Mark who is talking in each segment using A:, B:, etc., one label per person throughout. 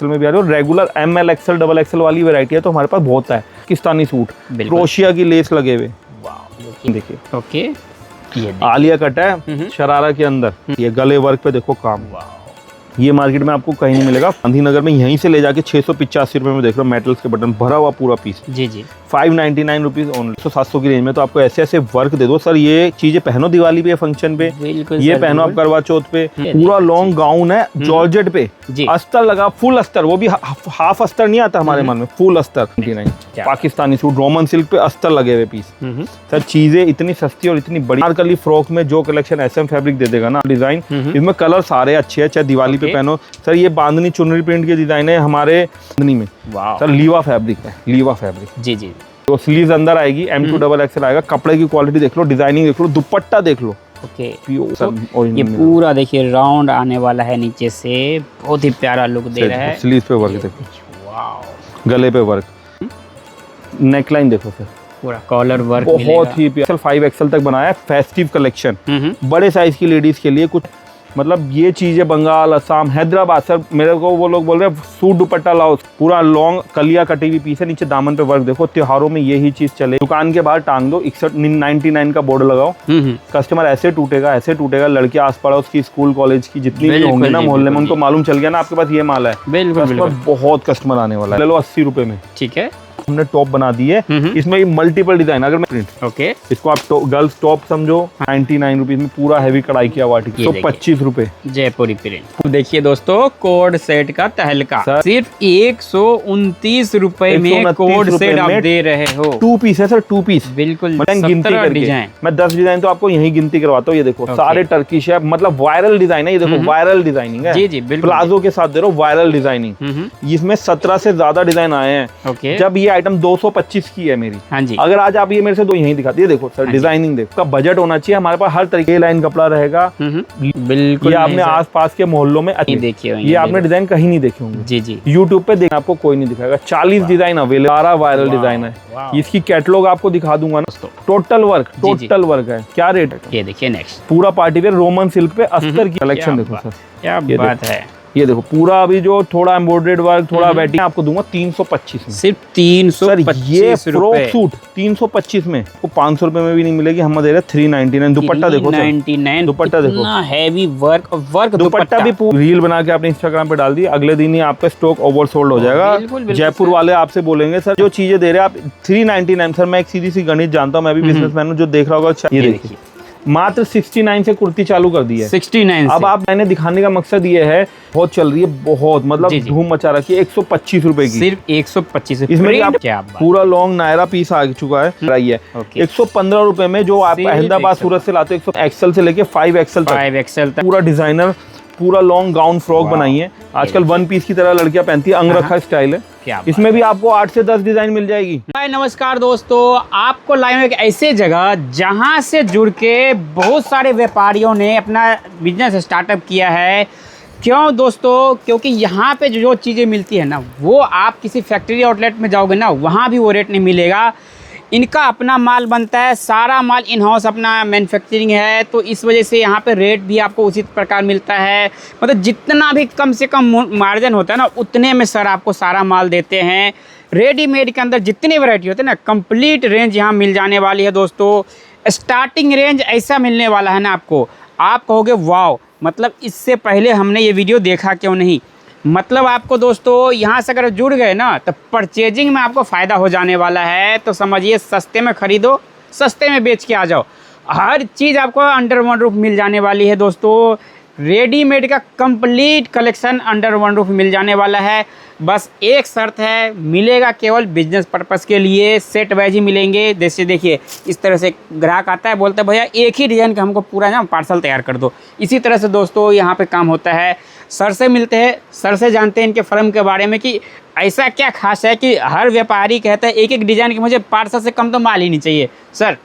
A: में भी आ रही है। Regular ML XL double XL वाली वैरायटी है तो हमारे पास बहुत है। पाकिस्तानी सूट, क्रोशिया की लेस लगे हुए, देखिए
B: ओके, ये
A: आलिया कट है शरारा के अंदर, ये गले वर्क पे देखो काम। ये मार्केट में आपको कहीं नहीं मिलेगा। गांधीनगर में यहीं से ले जाके 685 रुपए में देख रहे हो, मेटल्स के बटन भरा हुआ पूरा पीस।
B: जी जी,
A: 599 रुपीज ओनली। 700 की रेंज में तो आपको ऐसे ऐसे वर्क दे दो सर। ये चीजें पहनो दिवाली पे, फंक्शन पे, ये पहनो आप करवा चौथ पे। पूरा लॉन्ग गाउन है जॉर्जेट पे, अस्तर लगा, फुल अस्तर, वो भी हाफ अस्तर नहीं आता हमारे मन में, फुल अस्तर। 99 पाकिस्तानी सूट रोमन सिल्क पे अस्तर लगे हुए पीस। सर चीजें इतनी सस्ती और इतनी बड़ी। अनारकली फ्रॉक में जो कलेक्शन SM फैब्रिक दे देगा ना डिजाइन, इसमें कलर सारे अच्छे हैं, चाहे दिवाली पे पहनो। सर ये बांधनी चुनरी प्रिंट के डिजाइन है हमारे बांधनी में। सर लीवा फैब्रिक है, लीवा फैब्रिक।
B: जी जी,
A: तो स्लीव्स अंदर आएगी, M2 डबल XL आएगा। कपड़े की क्वालिटी देख लो, डिजाइनिंग देख लो, दुपट्टा देख लो।
B: ओके,
A: तो
B: ये पूरा देखिए राउंड आने वाला है नीचे से, बहुत ही प्यारा लुक दे रहा है।
A: स्लीव्स पे वर्क देखो, वाओ, गले पे वर्क, नेकलाइन देखो सर, पूरा
B: कॉलर वर्क
A: बहुत ही प्यारा। 5XL तक बनाया है, फेस्टिव कलेक्शन, बड़े साइज की लेडीज के लिए। कुछ मतलब ये चीजें बंगाल, असम, हैदराबाद। सर मेरे को वो लोग बोल रहे हैं सूट दुपट्टा लाओ, पूरा लॉन्ग कलिया कटी हुई पीस है, नीचे दामन पे वर्क देखो। त्योहारों में यही चीज चले, दुकान के बाहर टांग दो, 6199 का बोर्ड लगाओ, कस्टमर ऐसे टूटेगा, ऐसे टूटेगा। लड़के आस पड़ोस की, स्कूल कॉलेज की जितनी भी होंगे ना मोहल्ले में, उनको मालूम चल गया ना आपके पास ये माल है, बिल्कुल बहुत कस्टमर आने वाला है। ले लो 80 रुपए में, ठीक है। हमने टॉप बना दी है, इसमें मल्टीपल डिजाइन। अगर मैं प्रिंट, ओके, इसको आप गर्ल्स टॉप समझो, 99 रुपीज में पूरा हैवी कढ़ाई किया हुआ, 125 रुपए
B: जयपुरी प्रिंट। देखिए दोस्तों, कोड सेट का तहलका सिर्फ 129 रुपए में कोड सेट आप दे रहे हो। 2 पीस है सर, 2 पीस, बिल्कुल गिनती करके।
A: मैं 10 डिजाइन तो आपको यहीं गिनती करवाता हूँ। ये देखो सारे टर्किश है, मतलब वायरल डिजाइन है। ये देखो वायरल डिजाइनिंग है, जी जी, प्लाजो के साथ दे रहा हूँ वायरल डिजाइनिंग। इसमें 17 से ज्यादा डिजाइन आए हैं। जब ये आइटम 225 की है मेरी, हाँ जी, अगर आज आप ये मेरे से दो यहीं दिखाती है, देखो सर डिजाइनिंग देखो, का बजट होना चाहिए हमारे पास। हर तरीके लाइन कपड़ा रहेगा, बिल्कुल। ये आपने आसपास के मोहल्लों में देखिए, ये आपने डिजाइन कहीं नहीं देखे होंगे। जी जी, यूट्यूब पे देखना, आपको कोई नहीं दिखाएगा। 40 डिजाइन अवेलेबल, 12 वायरल डिजाइन है। इसकी कैटलॉग आपको दिखा दूंगा ना। टोटल वर्क है। क्या रेट है? ये देखिए नेक्स्ट, पूरा पार्टी वेयर रोमन सिल्क पे अस्तर की कलेक्शन देखो सर, क्या बात है। ये देखो पूरा अभी जो थोड़ा एम्ब्रॉयडर्ड वर्क, थोड़ा वेटिंग, आपको दूंगा 325 में, सिर्फ 325। ये फ्रॉक सूट 325 में, आपको 500 रुपए में भी नहीं मिलेगी। हम दे रहे 399। दुपट्टा देखो, 399 दुपट्टा देखो, हैवी वर्क दुपट्टा भी। रील बना के आपने इंस्टाग्राम पे डाल दी, अगले दिन ही आपका स्टॉक ओवरसोल्ड हो जाएगा। जयपुर वाले आपसे बोलेंगे सर जो चीजें दे रहे हैं आप 399। सर मैं एक सीधी सी गणित जानता हूँ, मैं भी बिजनेसमैन हूँ, जो देख रहा होगा। ये देखिए मात्र 69 से कुर्ती चालू कर दी है, 69। अब आप मैंने दिखाने का मकसद ये है, बहुत चल रही है, बहुत मतलब धूम मचा रखी है। 125 रुपए की, सिर्फ 125। इसमें आप पूरा लॉन्ग नायरा पीस आ चुका है, 115 रुपए में। जो आप अहमदाबाद सूरत से लाते हो, XL से लेके 5XL तक पूरा डिजाइनर, पूरा लॉन्ग गाउन फ्रॉक बनाई है। आजकल 1 पीस की तरह लड़कियां पहनती है, अंगरखा स्टाइल है। इसमें भी आपको 8 से 10 डिजाइन मिल जाएगी।
B: नमस्कार दोस्तों, आपको लाए एक ऐसे जगह जहां से जुड़ के बहुत सारे व्यापारियों ने अपना बिजनेस स्टार्टअप किया है। क्यों दोस्तों? क्योंकि यहाँ पे जो चीज़ें मिलती है ना, वो आप किसी फैक्ट्री आउटलेट में जाओगे ना, वहाँ भी वो रेट नहीं मिलेगा। इनका अपना माल बनता है, सारा माल इन हाउस अपना मैन्युफैक्चरिंग है, तो इस वजह से यहाँ पे रेट भी आपको उसी प्रकार मिलता है। मतलब जितना भी कम से कम मार्जिन होता है ना, उतने में सर आपको सारा माल देते हैं। रेडीमेड के अंदर जितनी वैरायटी होती है ना, कंप्लीट रेंज यहाँ मिल जाने वाली है दोस्तों। स्टार्टिंग रेंज ऐसा मिलने वाला है ना आपको, आप कहोगे वाह, मतलब इससे पहले हमने ये वीडियो देखा क्यों नहीं। मतलब आपको दोस्तों यहाँ से अगर जुड़ गए ना, तो परचेजिंग में आपको फ़ायदा हो जाने वाला है। तो समझिए, सस्ते में ख़रीदो, सस्ते में बेच के आ जाओ। हर चीज़ आपको अंडर वन रूफ मिल जाने वाली है दोस्तों। रेडीमेड का complete collection under one roof मिल जाने वाला है। बस एक शर्त है, मिलेगा केवल बिजनेस पर्पस के लिए, सेट वाइज ही मिलेंगे। जैसे देखिए इस तरह से ग्राहक आता है, बोलता है भैया एक ही डिज़ाइन का हमको पूरा ना पार्सल तैयार कर दो। इसी तरह से दोस्तों यहाँ पे काम होता है। सर से मिलते हैं, सर से जानते हैं इनके फर्म के बारे में कि ऐसा क्या खास है कि हर व्यापारी कहता है एक एक डिज़ाइन की मुझे पार्सल से कम तो माल ही नहीं चाहिए। सर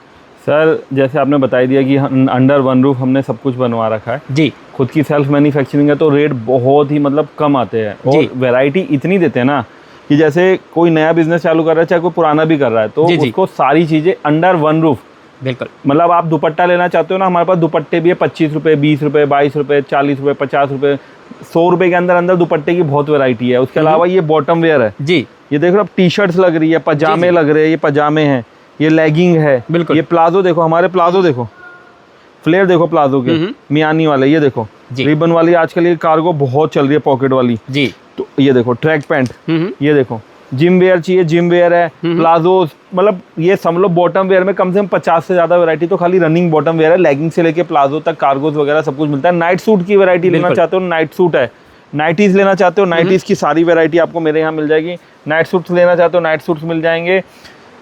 A: जैसे आपने बता दिया कि अंडर वन रूफ हमने सब कुछ बनवा रखा है
B: जी।
A: खुद की सेल्फ मैन्युफैक्चरिंग है, तो रेट बहुत ही मतलब कम आते हैं और वैरायटी इतनी देते हैं ना कि जैसे कोई नया बिजनेस चालू कर रहा है, चाहे कोई पुराना भी कर रहा है, तो उसको सारी चीज़ें अंडर वन रूफ।
B: बिल्कुल,
A: मतलब आप दुपट्टा लेना चाहते हो ना, हमारे पास दुपट्टे भी है 25 रुपये, 20 रुपये, 22 रुपये, 40 रुपये, 50 रुपये, 100 रुपए के अंदर अंदर दुपट्टे की बहुत वैरायटी है। उसके अलावा ये बॉटम वेयर है
B: जी,
A: ये देखो अब टी शर्ट्स लग रही है, पजामे लग रहे हैं, ये पजामे हैं, ये लेगिंग है,
B: बिल्कुल।
A: ये प्लाजो देखो, हमारे प्लाजो देखो, फ्लेयर देखो प्लाजो के, मियानी वाले, ये देखो रिबन वाली आजकल ये कार्गो बहुत चल रही है, पॉकेट वाली जी। तो ये देखो ट्रैक पैंट, ये देखो जिम वेयर चाहिए, जिम वेयर है, प्लाजो, मतलब ये समझ लो बॉटम वेयर में कम से कम 50 से ज्यादा वैरायटी तो खाली रनिंग बॉटम वेयर है। लेगिंग से लेके प्लाजो तक कार्गोज वगैरह सब कुछ मिलता है। नाइट सूट की वैरायटी लेना चाहते हो, नाइट सूट है। नाइटीज लेना चाहते हो, नाइटीज की सारी वैरायटी आपको मेरे यहाँ मिल जाएगी। नाइट सूट्स लेना चाहते हो, नाइट सूट्स मिल जाएंगे।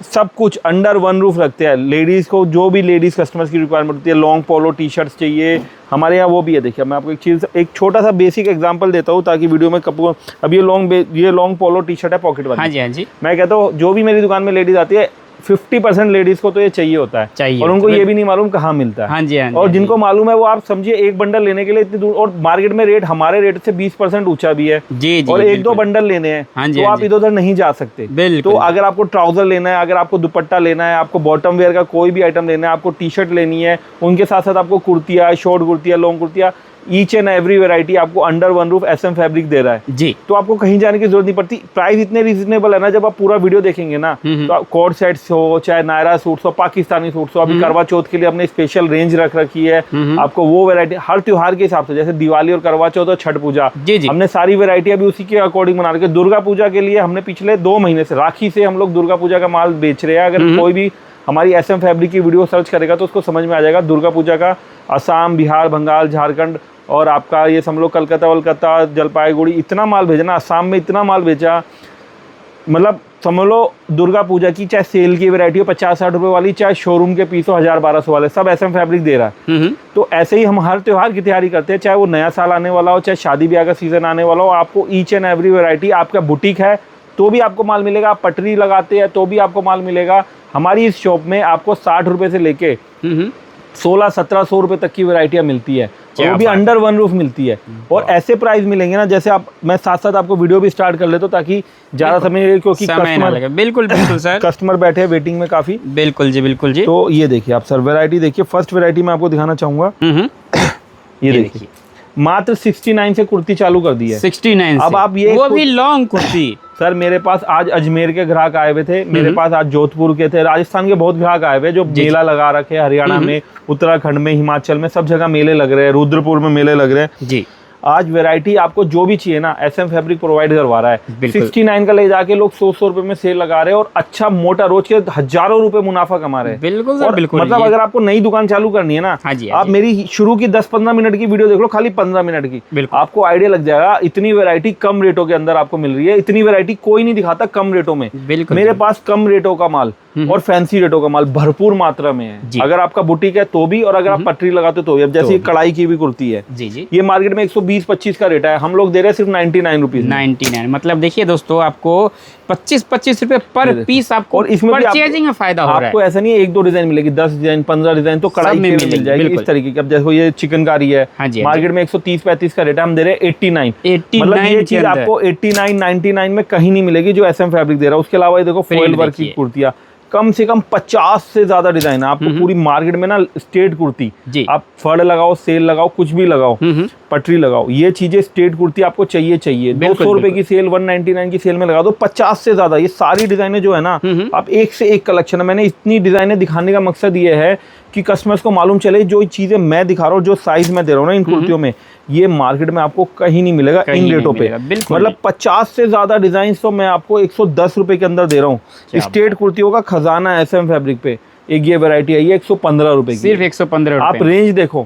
A: सब कुछ अंडर वन रूफ रखते हैं। लेडीज़ को जो भी लेडीज़ कस्टमर्स की रिक्वायरमेंट होती है, लॉन्ग पोलो टी शर्ट्स चाहिए हमारे यहाँ वो भी है। देखिए मैं आपको एक चीज़, एक छोटा सा बेसिक एग्जांपल देता हूँ ताकि वीडियो में कपूर, अब ये लॉन्ग पोलो टी शर्ट है पॉकेट वाली।
B: हाँ जी, हाँ जी।
A: मैं कहता हूँ जो भी मेरी दुकान में लेडीज़ आती है 50% लेडीज को तो ये चाहिए होता है, और उनको ये भी नहीं मालूम कहाँ मिलता है।
B: हाँ जी, हाँ जी,
A: और जिनको मालूम है वो आप समझिए एक बंडल लेने के लिए इतनी दूर, और मार्केट में रेट हमारे रेट से 20% ऊंचा भी है जी, और एक दो बंडल लेने हैं तो आप इधर उधर नहीं जा सकते। तो अगर आपको ट्राउजर लेना है, अगर आपको दुपट्टा लेना है, आपको बॉटम वेयर का कोई भी आइटम लेना है, आपको टी शर्ट लेनी है, उनके साथ साथ आपको कुर्तियाँ, शॉर्ट कुर्तियाँ, लॉन्ग कुर्तियाँ, ईच एंड एवरी वैरायटी आपको under one roof SM fabric दे रहा है जी। तो आपको कहीं जाने की जरूरत नहीं पड़ती। प्राइस इतने रीजनेबल है ना, जब आप पूरा वीडियो देखेंगे ना तो कोड सेट्स हो, चाहे नायरा सूट्स हो, पाकिस्तानी सूट्स हो, अभी करवा चौथ के लिए हमने स्पेशल रेंज रख रखी है आपको वो वैरायटी हर त्योहार के हिसाब से, जैसे दिवाली और करवा चौथ और छठ पूजा हमने सारी वैरायटी अभी उसी के अकॉर्डिंग बना रखी है। दुर्गा पूजा के लिए हमने पिछले 2 महीने से राखी से हम लोग दुर्गा पूजा का माल बेच रहे हैं। अगर कोई भी हमारी SM फैब्रिक की वीडियो सर्च करेगा तो उसको समझ में आ जाएगा दुर्गा पूजा का असम, बिहार, बंगाल, झारखंड और आपका ये समझ लो कलकत्ता, जलपाईगुड़ी, इतना माल भेजा ना, असम में इतना माल भेजा, मतलब समझ लो दुर्गा पूजा की चाहे सेल की वैरायटी हो 50-60 रुपए वाली, चाहे शोरूम के पीस हो 1000-1200 वाले, सब SM फैब्रिक दे रहा है। तो ऐसे ही हम हर त्योहार की तैयारी करते हैं, चाहे वो नया साल आने वाला हो, चाहे शादी ब्याह का सीजन आने वाला हो, आपको ईच एंड एवरी वैरायटी, आपका बुटीक है तो भी आपको माल मिलेगा, आप पटरी लगाते हैं तो भी आपको माल मिलेगा। हमारी इस शॉप में आपको 60 रुपए से लेके 1600-1700 रुपए तक की वैरायटियां मिलती है, और वो भी अंडर वन रूफ मिलती है। और ऐसे प्राइस मिलेंगे ना, जैसे आप, मैं साथ साथ आपको वीडियो भी स्टार्ट कर लेता हूँ ताकि ज्यादा समय, क्योंकि कस्टमर,
B: बिल्कुल बिल्कुल सर,
A: कस्टमर बैठे हैं वेटिंग में काफी।
B: बिल्कुल जी, बिल्कुल जी।
A: तो ये देखिए आप सर वैरायटी देखिए, फर्स्ट वैरायटी मैं आपको दिखाना चाहूंगा, ये देखिए मात्र 69 से कुर्ती चालू कर दी है।
B: 69
A: अब आप ये
B: वो भी लॉन्ग कुर्ती।
A: सर मेरे पास आज अजमेर के ग्राहक आए हुए थे, मेरे पास आज जोधपुर के थे, राजस्थान के बहुत ग्राहक आए हुए जो मेला लगा रखे, हरियाणा में, उत्तराखंड में, हिमाचल में, सब जगह मेले लग रहे हैं, रुद्रपुर में मेले लग रहे हैं जी। आज वैरायटी आपको जो भी चाहिए ना SM फैब्रिक प्रोवाइड करवा रहा है। 69 का ले जाके लोग 100 रुपए में सेल लगा रहे हैं और अच्छा मोटा रोज के हजारों रुपए मुनाफा कमा रहे हैं।
B: बिल्कुल सर, बिल्कुल।
A: मतलब अगर आपको नई दुकान चालू करनी है ना, आप मेरी शुरू की 10-15 मिनट की वीडियो देख लो, खाली 15 मिनट की, आपको आइडिया लग जाएगा। इतनी वैरायटी कम रेटों के अंदर आपको मिल रही है, इतनी वैरायटी कोई नहीं दिखाता कम रेटों में। मेरे पास कम रेटों का माल और फैंसी रेटों का माल भरपूर मात्रा में है। अगर आपका बुटीक है तो भी, और अगर आप पटरी लगाते हो तो भी। अब जैसे कढ़ाई की भी कुर्ती है जी, ये मार्केट में 120-25 का रेट है, हम लोग दे रहे हैं सिर्फ 99 रुपीज।
B: 99 मतलब देखिए दोस्तों, आपको 25-25 रुपए पर पीस आपको, और इसमें परचेजिंग में फायदा हो रहा है।
A: आपको ऐसा नहीं है 1-2 डिजाइन मिलेगी, 10 डिजाइन, 15 डिजाइन तो कढ़ाई में मिल जाएगी इस तरीके की। अब जैसे ये चिकनकारी है, मार्केट में 130-35 का रेट है, हम दे रहे हैं 89। मतलब ये चीज आपको 89-99 में कहीं नहीं मिलेगी जो SM फैब्रिक दे रहा है। उसके अलावा ये देखो फॉइल वर्क की कुर्तियां, कम से कम 50 से ज्यादा डिजाइन है आपको पूरी मार्केट में ना। स्टेट कुर्ती आप फड़ लगाओ, सेल लगाओ, कुछ भी लगाओ, पटरी लगाओ, ये चीजें स्टेट कुर्ती आपको चाहिए 200 रुपए की सेल, 199 की सेल में लगा दो, 50 से ज्यादा। ये सारी डिजाइनें जो है ना, आप एक से एक कलेक्शन है। मैंने इतनी डिजाइनें दिखाने का मकसद ये है कि कस्टमर्स को मालूम चले जो चीजें मैं दिखा रहा हूँ, जो साइज मैं दे रहा हूँ ना इन कुर्तियों में, ये मार्केट में आपको कहीं नहीं मिलेगा इन रेटों पे। मतलब 50 से ज्यादा डिजाइन तो मैं आपको 110 रुपए के अंदर दे रहा हूँ। स्टेट कुर्तियों का खजाना है SM फैब्रिक पे। एक ये वैरायटी है, ये 115 रुपए की,
B: सिर्फ 115 रुपए।
A: आप रेंज देखो,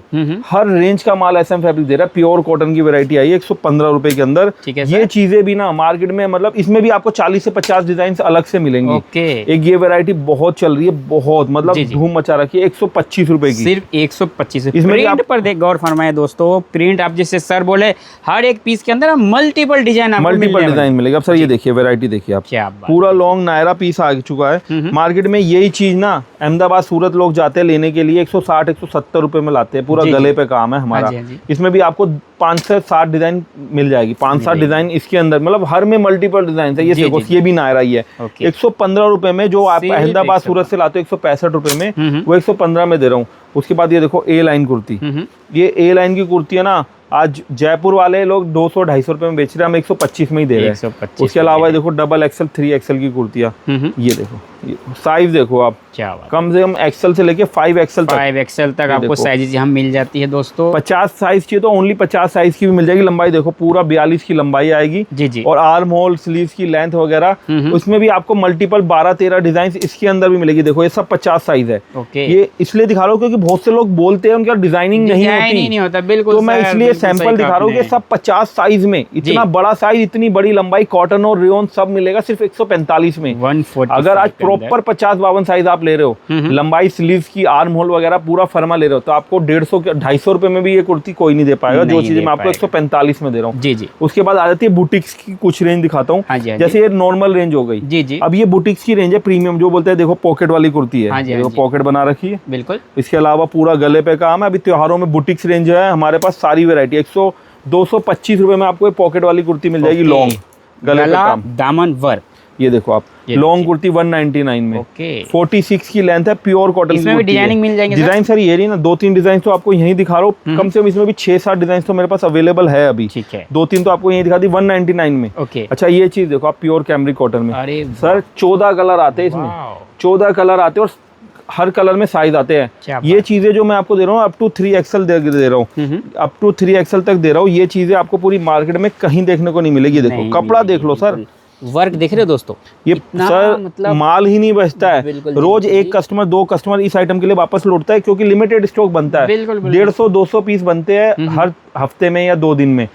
A: हर रेंज का माल SM फैब्रिक दे रहा है। प्योर कॉटन की वैरायटी आई है 115 रुपए के अंदर। ये चीजें भी ना मार्केट में, मतलब इसमें भी आपको 40 से 50 डिजाइन अलग से मिलेंगे। एक ये वैरायटी बहुत चल रही है, बहुत मतलब धूम मचा रखी है, 125 रुपए की,
B: सिर्फ 125। इसमें आप पर देख गौर फरमाए दोस्तों, प्रिंट आप जैसे सर बोले, हर एक पीस के अंदर मल्टीपल डिजाइन
A: मिलेगा। अब सर ये देखिए वैरायटी देखिए आप, पूरा लॉन्ग नायरा पीस आ चुका है मार्केट में। यही चीज ना अहमदाबाद, सूरत लोग जाते हैं लेने के लिए, 160-170 रुपए में लाते हैं। पूरा गले पे काम है हमारा। इसमें भी आपको 5 से 7 डिजाइन मिल जाएगी, 5-7 डिजाइन इसके अंदर, मतलब हर में मल्टीपल डिजाइन है। ये देखो, ये भी नायरा ही है, 115 रुपए में। जो आप अहमदाबाद सूरत से लाते हो 165 रुपए में, वो 115 में दे रहा हूँ। उसके बाद ये देखो A लाइन कुर्ती, ये A लाइन की कुर्ती है ना, आज जयपुर वाले लोग 200-250 रुपए में बेच रहे हैं, हम 125 में ही दे रहे हैं। उसके अलावा देखो डबल एक्सल 3XL की कुर्तियाँ, ये देखो साइज देखो आप, कम से कम एक्सल से लेके 5XL तक,
B: 5XL तक आपको साइज यहाँ मिल जाती है दोस्तों।
A: 50 साइज चाहिए तो ओनली 50 साइज की भी मिल जाएगी। लंबाई देखो पूरा 42 की लंबाई आएगी
B: जी जी।
A: और आर्म होल, स्लीव्स की लेंथ वगैरह, उसमें भी आपको मल्टीपल 12-13 डिजाइन इसके अंदर भी मिलेगी। देखो ये सब 50 साइज है। ये इसलिए दिखा रहा हूँ क्योंकि बहुत से लोग बोलते हैं उनका डिजाइनिंग नहीं होता, बिल्कुल, तो मैं इसलिए सैंपल दिखा रहा हूँ कि सब 50 साइज में, इतना बड़ा साइज, इतनी बड़ी लंबाई, कॉटन और रेयन सब मिलेगा सिर्फ 145 में। अगर आज प्रॉपर 50-52 साइज आप ले रहे हो, लंबाई, स्लीव्स की, आर्म होल वगैरह पूरा फर्मा ले रहे हो, तो आपको 150-250 रुपए में भी ये कुर्ती कोई नहीं दे पाएगा, जो चीजें मैं आपको 145 में दे रहा हूँ जी जी। उसके बाद आ जाती है बुटीक्स की कुछ रेंज दिखाता हूँ, जैसे ये नॉर्मल रेंज हो गई जी जी। अब ये बुटीक्स की रेंज है प्रीमियम, जो बोलते हैं देखो पॉकेट वाली कुर्ती है, देखो पॉकेट बना रखी है बिल्कुल। इसके अलावा पूरा गले पे काम है। अभी त्योहारों में बुटीक्स रेंज है हमारे पास सारी वेरायटी, 225 रुपए में आपको पॉकेट वाली कुर्ती मिल जाएगी, लॉन्ग गले पे काम, दामन वर्क। ये देखो आप लॉन्ग कुर्ती 199 में, 46 की लेंथ है, प्योर कॉटन। इसमें भी डिजाइनिंग मिल जाएंगे डिजाइन सर, ये रही ना 2-3 डिजाइन तो आपको यहीं दिखा रहा हूँ, कम से कम इसमें भी 6-7 डिजाइन तो मेरे पास अवेलेबल है अभी, ठीक है। 2-3 तो आपको यहीं दिखा दी 199 में। अच्छा ये चीज देखो आप, प्योर कैमरिक कॉटन में, अरे सर 14 कलर आते हैं इसमें, 14 कलर आते हैं और हर कलर में साइज आते हैं। ये चीजें जो मैं आपको दे रहा हूँ अप टू 3XL दे रहा हूँ, अप टू 3XL तक दे रहा हूँ। ये चीजें आपको पूरी मार्केट में कहीं देखने को नहीं मिलेगी। देखो कपड़ा देख लो सर,
B: वर्क देख रहे हो दोस्तों, ये
A: सर मतलब माल ही नहीं बचता है। रोज एक कस्टमर 2 कस्टमर इस आइटम के लिए वापस लौटता है, क्योंकि लिमिटेड स्टॉक बनता है। 150-200 पीस बनते हैं हर हफ्ते में या 2 दिन में,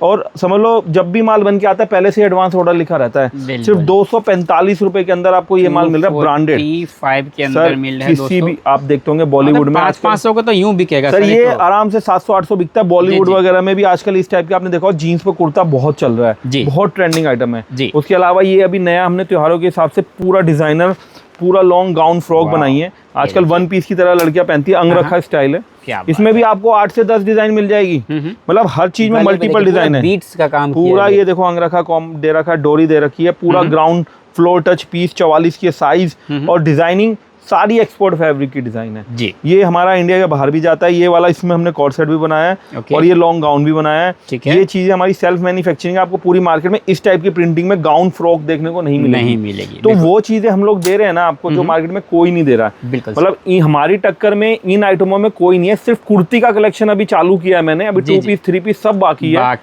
A: और समझ लो जब भी माल बन के आता है पहले से एडवांस ऑर्डर लिखा रहता है। सिर्फ 245 रुपए के अंदर आपको ये माल मिल रहा है, ब्रांडेड 5 के अंदर मिल रहा है। किसी भी आप देखते होंगे बॉलीवुड में
B: 500 का तो यूं बिकेगा
A: सर, ये आराम से 700-800 बिकता है। बॉलीवुड वगैरह में भी आजकल इस टाइप के आपने देखा जीन्स पे कुर्ता बहुत चल रहा है, बहुत ट्रेंडिंग आइटम है। उसके अलावा ये अभी नया हमने त्योहारों के हिसाब से पूरा डिजाइनर पूरा लॉन्ग गाउन फ्रॉक बनाई है। आजकल 1 पीस की तरह लड़कियां पहनती है, अंगरखा स्टाइल है। इसमें भी आपको 8 से 10 डिजाइन मिल जाएगी, मतलब हर चीज में मल्टीपल डिजाइन है। बीट्स का काम पूरा ये देखो, अंगरखा कॉम दे रखा है, डोरी दे रखी है, पूरा ग्राउंड फ्लोर टच पीस, 44 के साइज और डिजाइनिंग सारी एक्सपोर्ट फैब्रिक की डिजाइन है जी। ये हमारा इंडिया के बाहर भी जाता है। ये वाला इसमें हमने कॉर्ड सेट भी बनाया है और ये लॉन्ग गाउन भी बनाया है। ये चीजें हमारी सेल्फ मैन्युफैक्चरिंग है। आपको पूरी मार्केट में इस टाइप की प्रिंटिंग में गाउन फ्रॉक देखने को नहीं मिलेगी। तो वो चीजें हम लोग दे रहे हैं ना आपको, जो मार्केट में कोई नहीं दे रहा है। मतलब हमारी टक्कर में इन आइटमों में कोई नहीं है। सिर्फ कुर्ती का कलेक्शन अभी चालू किया है मैंने, अभी 2 पीस 3 पीस सब बाकी है।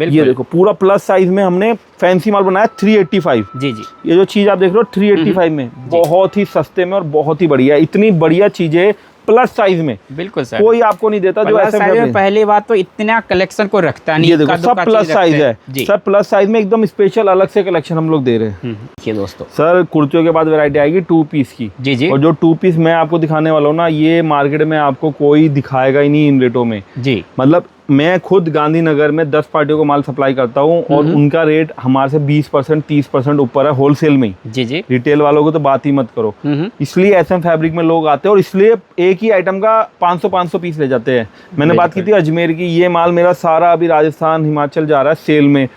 A: ये देखो पूरा प्लस साइज में हमने फैंसी माल बनाया 385 जी जी। ये जो चीज आप देख रहे हो 385 में, बहुत ही सस्ते में और बहुत ही बढ़िया, इतनी बढ़िया चीजें प्लस साइज में बिल्कुल सर कोई आपको नहीं देता। जो ऐसे
B: पहली बात तो इतना कलेक्शन को रखता नहीं,
A: ये देखो सब प्लस साइज है सर, प्लस साइज में एकदम स्पेशल अलग से कलेक्शन हम लोग दे रहे हैं।
B: ये दोस्तों
A: सर कुर्तियों के बाद वैरायटी आएगी 2 पीस की जी जी। और जो 2 पीस मैं आपको दिखाने वाला हूँ ना, ये मार्केट में आपको कोई दिखाएगा ही नहीं इन रेटों में जी। मतलब मैं खुद गांधीनगर में 10 पार्टियों को माल सप्लाई करता हूँ और उनका रेट हमारे से 20% 30% ऊपर है होलसेल में जी जी। रिटेल वालों को तो बात ही मत करो। इसलिए एसएम फैब्रिक में लोग आते हैं और इसलिए एक ही आइटम का 500 पीस ले जाते हैं। मैंने बात की थी अजमेर की, ये माल मेरा सारा अभी राजस्थान हिमाचल जा रहा है सेल में।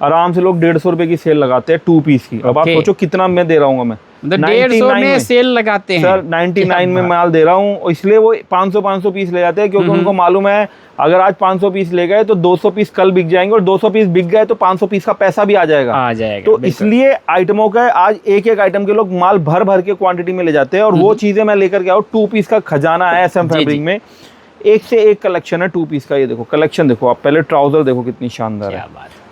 A: आराम से लोग 150 रुपए की सेल लगाते हैं 2 पीस की। अब आप सोचो कितना मैं दे रहा हूँ, मैं
B: 150 में सेल लगाते हैं
A: सर, 99 में माल दे रहा हूँ। इसलिए वो 500 पीस ले जाते हैं, क्योंकि उनको मालूम है अगर आज 500 पीस ले गए तो 200 पीस कल बिक जाएंगे, और 200 पीस बिक गए तो 500 पीस का पैसा भी आ जाएगा। तो इसलिए आइटमों का आज एक आइटम के लोग माल भर भर के क्वांटिटी में ले जाते हैं। और वो चीजें मैं लेकर के आऊँ, 2 पीस का खजाना है एसएम फैब्रिक में। एक से एक कलेक्शन है 2 पीस का। ये देखो कलेक्शन देखो आप, पहले ट्राउजर देखो कितनी शानदार है,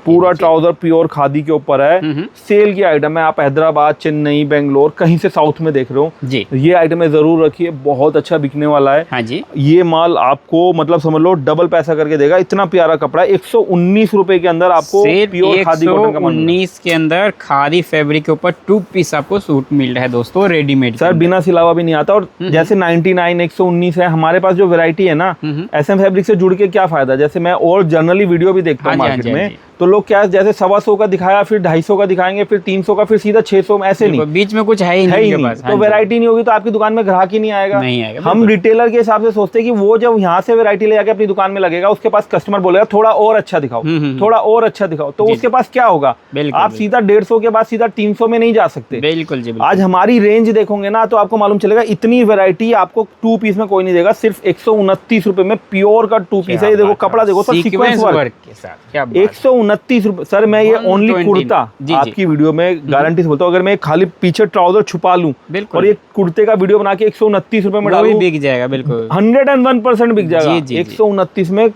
A: पूरा ट्राउजर प्योर खादी के ऊपर है। सेल की आइटम है, आप हैदराबाद, चेन्नई, बेंगलोर कहीं से साउथ में देख रहे हो जी। ये आइटम जरूर रखिए, बहुत अच्छा बिकने वाला है हाँ जी। ये माल आपको मतलब समझ लो डबल पैसा करके देगा, इतना प्यारा कपड़ा है। 119 रुपए के अंदर आपको प्योर खादी कॉटन का
B: 19 के अंदर खादी फैब्रिक के ऊपर 2 पीस आपको सूट मिल रहा है दोस्तों, रेडीमेड
A: सर, बिना सिलावा भी नहीं आता। और जैसे 99 119 है हमारे पास जो वेरायटी है ना, एसएम फैब्रिक से जुड़ के क्या फायदा। जैसे मैं और जनरली वीडियो भी देखता हूँ मार्केट में, तो लोग क्या जैसे 125 का दिखाया, फिर 250 का दिखाएंगे, फिर 300 का, फिर सीधा 600 में, ऐसे नहीं,
B: बीच में कुछ है ही नहीं।
A: तो वैरायटी नहीं होगी तो आपकी दुकान में ग्राहक ही नहीं आएगा। हम रिटेलर के हिसाब से सोचते हैं कि वो जब यहाँ से वैरायटी ले जाके अपनी दुकान में लगेगा, उसके पास कस्टमर बोलेगा थोड़ा और अच्छा दिखाओ, थोड़ा और अच्छा दिखाओ, तो उसके पास क्या होगा, आप सीधा 150 के बाद सीधा 300 में नहीं जा सकते।
B: बिल्कुल जी।
A: आज हमारी रेंज देखोगे ना तो आपको मालूम चलेगा, इतनी वैरायटी आपको 2 पीस में कोई नहीं देगा। सिर्फ 129 रुपए में प्योर का 2 पीस है। ये देखो कपड़ा देखो सर, सीक्वेंस वर्क के साथ, 129 रुपए सर। मैं ये ओनली कुर्ता आपकी वीडियो में गारंटी से बोलता हूँ, अगर मैं खाली पीछे ट्राउजर छुपा लूं और ये कुर्ते का वीडियो बना के 129 रुपए में डालूं,
B: बिक जाएगा। बिल्कुल
A: 101% बिक जाएगा। 129 में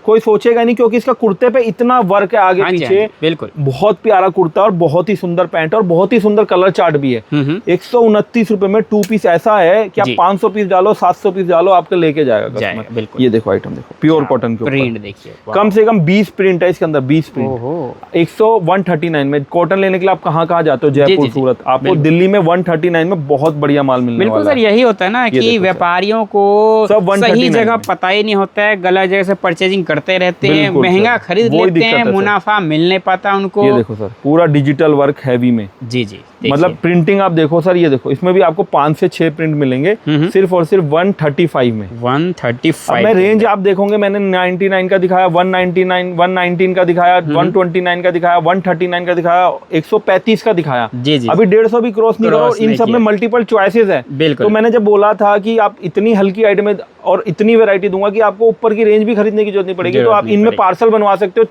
A: कोई सोचेगा नहीं, क्योंकि इसका कुर्ते पे इतना वर्क है आगे पीछे।
B: बिल्कुल
A: बहुत प्यारा कुर्ता और बहुत ही सुंदर पैंट और बहुत ही सुंदर कलर चार्ट भी है। 129 रुपए में 2 पीस ऐसा है कि आप 500 पीस डालो, 700 पीस डालो, आपके लेके जाएगा कस्टमर। ये देखो आइटम देखो, प्योर कॉटन के
B: प्रिंट देखिए,
A: कम से कम 20 प्रिंट है इसके अंदर, 20 प्रिंट। 139 में कॉटन लेने के लिए आप कहाँ जाते हो, जयपुर, सूरत, आपको दिल्ली में 139 में बहुत बढ़िया माल मिलने वाला है।
B: बिल्कुल सर, यही होता है ना कि व्यापारियों को सही जगह पता ही नहीं होता है, गलत जगह से परचेजिंग करते रहते हैं, महंगा खरीद लेते हैं, मुनाफा मिल नहीं पाता उनको।
A: ये देखो सर, पूरा डिजिटल वर्क हैवी में।
B: जी जी,
A: मतलब प्रिंटिंग आप देखो सर, ये देखो इसमें भी आपको 5 से 6 प्रिंट मिलेंगे सिर्फ और सिर्फ 135 में।
B: 135
A: मैं रेंज आप देखोगे, मैंने 99 का दिखाया, 199, 119 का दिखाया, 129 का दिखाया, 139 का दिखाया, 135 का दिखाया।
B: जी जी,
A: अभी 150 भी क्रॉस नहीं करो। इन सब में मल्टीपल चॉइसेस है। तो मैंने जब बोला था कि आप इतनी हल्की आइटम और इतनी वैरायटी दूंगा कि आपको ऊपर की रेंज भी खरीदने की जरूरत नहीं पड़ेगी, तो आप इनमें पार्सल बनवा सकते हो।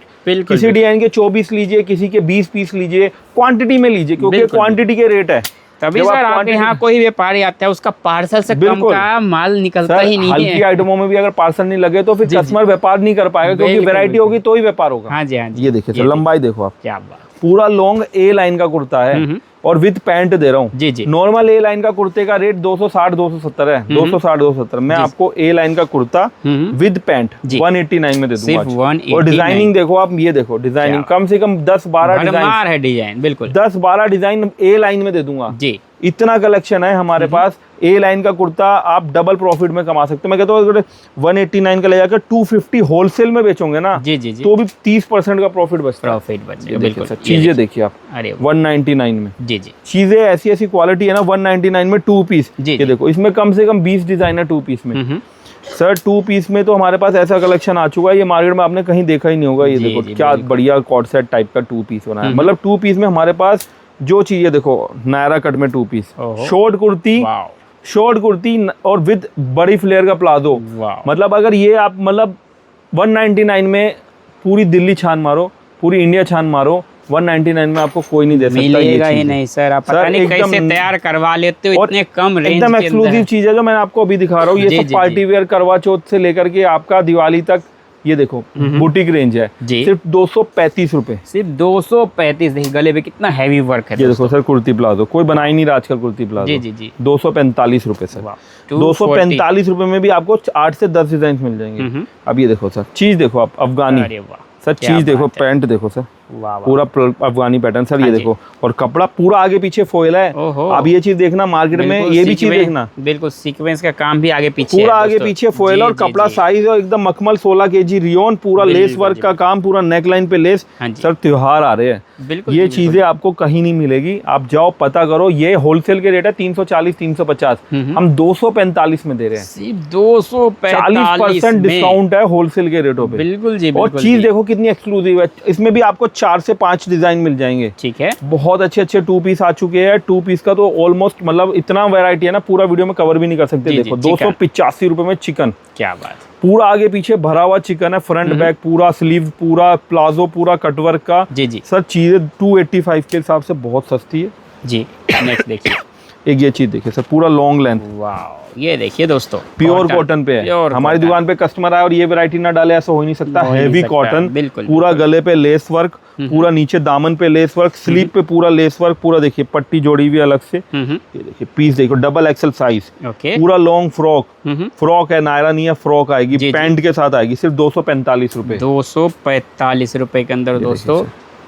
A: किसी डिजाइन के 24 लीजिए, किसी के 20 पीस लीजिए, क्वांटिटी में लीजिए, क्योंकि क्वांटिटी के रेट है।
B: तभी सर आपके यहाँ कोई व्यापारी आता है, उसका पार्सल से कम का माल निकलता ही नहीं है।
A: हल्की आइटमों में भी अगर पार्सल नहीं लगे तो फिर कस्टमर व्यापार नहीं कर पाएगा, क्योंकि वैरायटी होगी तो ही व्यापार होगा।
B: हाँ जी, हाँ जी।
A: ये देखिए सर, लंबाई देखो आप,
B: क्या बात,
A: पूरा लॉन्ग ए लाइन का कुर्ता है और विद पैंट दे रहा हूँ।
B: जी जी,
A: नॉर्मल ए लाइन का कुर्ते का रेट 260-270 है, 260-270। मैं आपको ए लाइन का कुर्ता विद पैंट 189 में दे दूंगा। और डिजाइनिंग देखो आप, ये देखो डिजाइनिंग कम से कम 10-12
B: डिजाइन, बिल्कुल
A: 10-12 डिजाइन ए लाइन में दे दूंगा
B: जी।
A: इतना कलेक्शन है हमारे पास। ए लाइन का कुर्ता आप डबल प्रॉफिट में कमा सकते हो। मैं कहता हूँ अगर 189 का ले जाकर 250 होलसेल में बेचोगे ना,
B: जी जी जी,
A: तो भी 30% का प्रॉफिट बचता
B: है। बिल्कुल,
A: चीजें देखिए आप,
B: अरे
A: 199 में।
B: जी जी,
A: चीजें ऐसी क्वालिटी है ना 199 में 2 पीस। ये देखो इसमें कम से कम 20 डिजाइन है 2 पीस में। सर 2 पीस में तो हमारे पास ऐसा कलेक्शन आ चुका है, ये मार्केट में आपने कहीं देखा ही नहीं होगा। ये देखो क्या बढ़िया कॉर्ड सेट टाइप का 2 पीस बना है। मतलब 2 पीस में हमारे पास जो चाहिए, देखो नायरा कट में 2 पीस, शॉर्ट कुर्ती और विद बड़ी फ्लेयर का प्लाजो। मतलब अगर ये आप मतलब 199 में पूरी दिल्ली छान मारो, पूरी इंडिया छान मारो, 199 में आपको कोई नहीं दे सकता।
B: मिलेगा ही नहीं सर, आप पता नहीं कैसे तैयार करवा लेते हो इतने कम रेंज।
A: एकदम एक्सक्लूसिव चीज है जो मैं आपको अभी दिखा रहा हूँ। ये सब पार्टी वेयर, करवा चौथ से लेकर के आपका दिवाली तक, ये देखो बुटीक रेंज है, सिर्फ 235 रुपए।
B: सिर्फ 235। देखिए गले पे कितना हैवी वर्क है।
A: ये देखो सर, कुर्ती प्लाजो कोई बना ही नहीं रहा आजकल कुर्ती प्लाजो।
B: जी जी जी,
A: 245 रुपए सर। 245 रुपए में भी आपको 8 से 10 डिजाइन मिल जाएंगे। अब ये देखो सर, चीज देखो आप, अफगानी सर, चीज देखो, पैंट देखो सर, पूरा अफगानी पैटर्न सर। ये देखो, और कपड़ा पूरा आगे पीछे फोइल है। अब ये चीज देखना मार्केट में, ये भी चीज देखना,
B: बिल्कुल सीक्वेंस का काम भी आगे पीछे,
A: पूरा आगे पीछे फोइल और कपड़ा साइज और एकदम मखमल 16 kg रियोन, पूरा लेस वर्क का काम, पूरा नेक लाइन पे लेस। सर त्योहार आ रहे हैं, ये चीजें आपको कहीं नहीं मिलेगी। आप जाओ पता करो, ये होलसेल के रेट है 340-350, हम 245 में दे रहे हैं।
B: सिर्फ 240%
A: डिस्काउंट है होलसेल के रेटों पे।
B: बिल्कुल जी।
A: और चीज देखो कितनी एक्सक्लूसिव है, इसमें भी आपको 4 से 5 डिजाइन मिल जाएंगे।
B: ठीक है,
A: बहुत अच्छे 2 पीस आ चुके हैं। 2 पीस का तो ऑलमोस्ट मतलब इतना वैरायटी है ना, पूरा वीडियो में कवर भी नहीं कर सकते। देखो 285 रुपए में चिकन,
B: क्या बात,
A: पूरा आगे पीछे भरा हुआ चिकन है, फ्रंट बैक पूरा, स्लीव पूरा, प्लाजो पूरा कटवर्क का।
B: जी जी
A: सर चीजें 285 के हिसाब से बहुत सस्ती है
B: जी। नेक्स्ट देखिए,
A: एक ये चीज देखिए सर, पूरा लॉन्ग लेंथ।
B: वाह, ये देखिए दोस्तों,
A: प्योर कॉटन पे है। हमारी दुकान पे कस्टमर आए और ये वैरायटी ना डाले, ऐसा हो ही नहीं सकता। हैवी कॉटन, पूरा गले पे लेस वर्क, पूरा नीचे दामन पे लेस वर्क, स्लीव पे पूरा लेस वर्क, पूरा देखिए पट्टी जोड़ी हुई अलग से। ये देखिए पीस देखो, डबल एक्सल साइज, पूरा लॉन्ग फ्रॉक है, नायरा नहीं है, फ्रॉक आएगी, पैंट के साथ आएगी, सिर्फ 245 रुपए।
B: 245 रुपए के अंदर दोस्तों,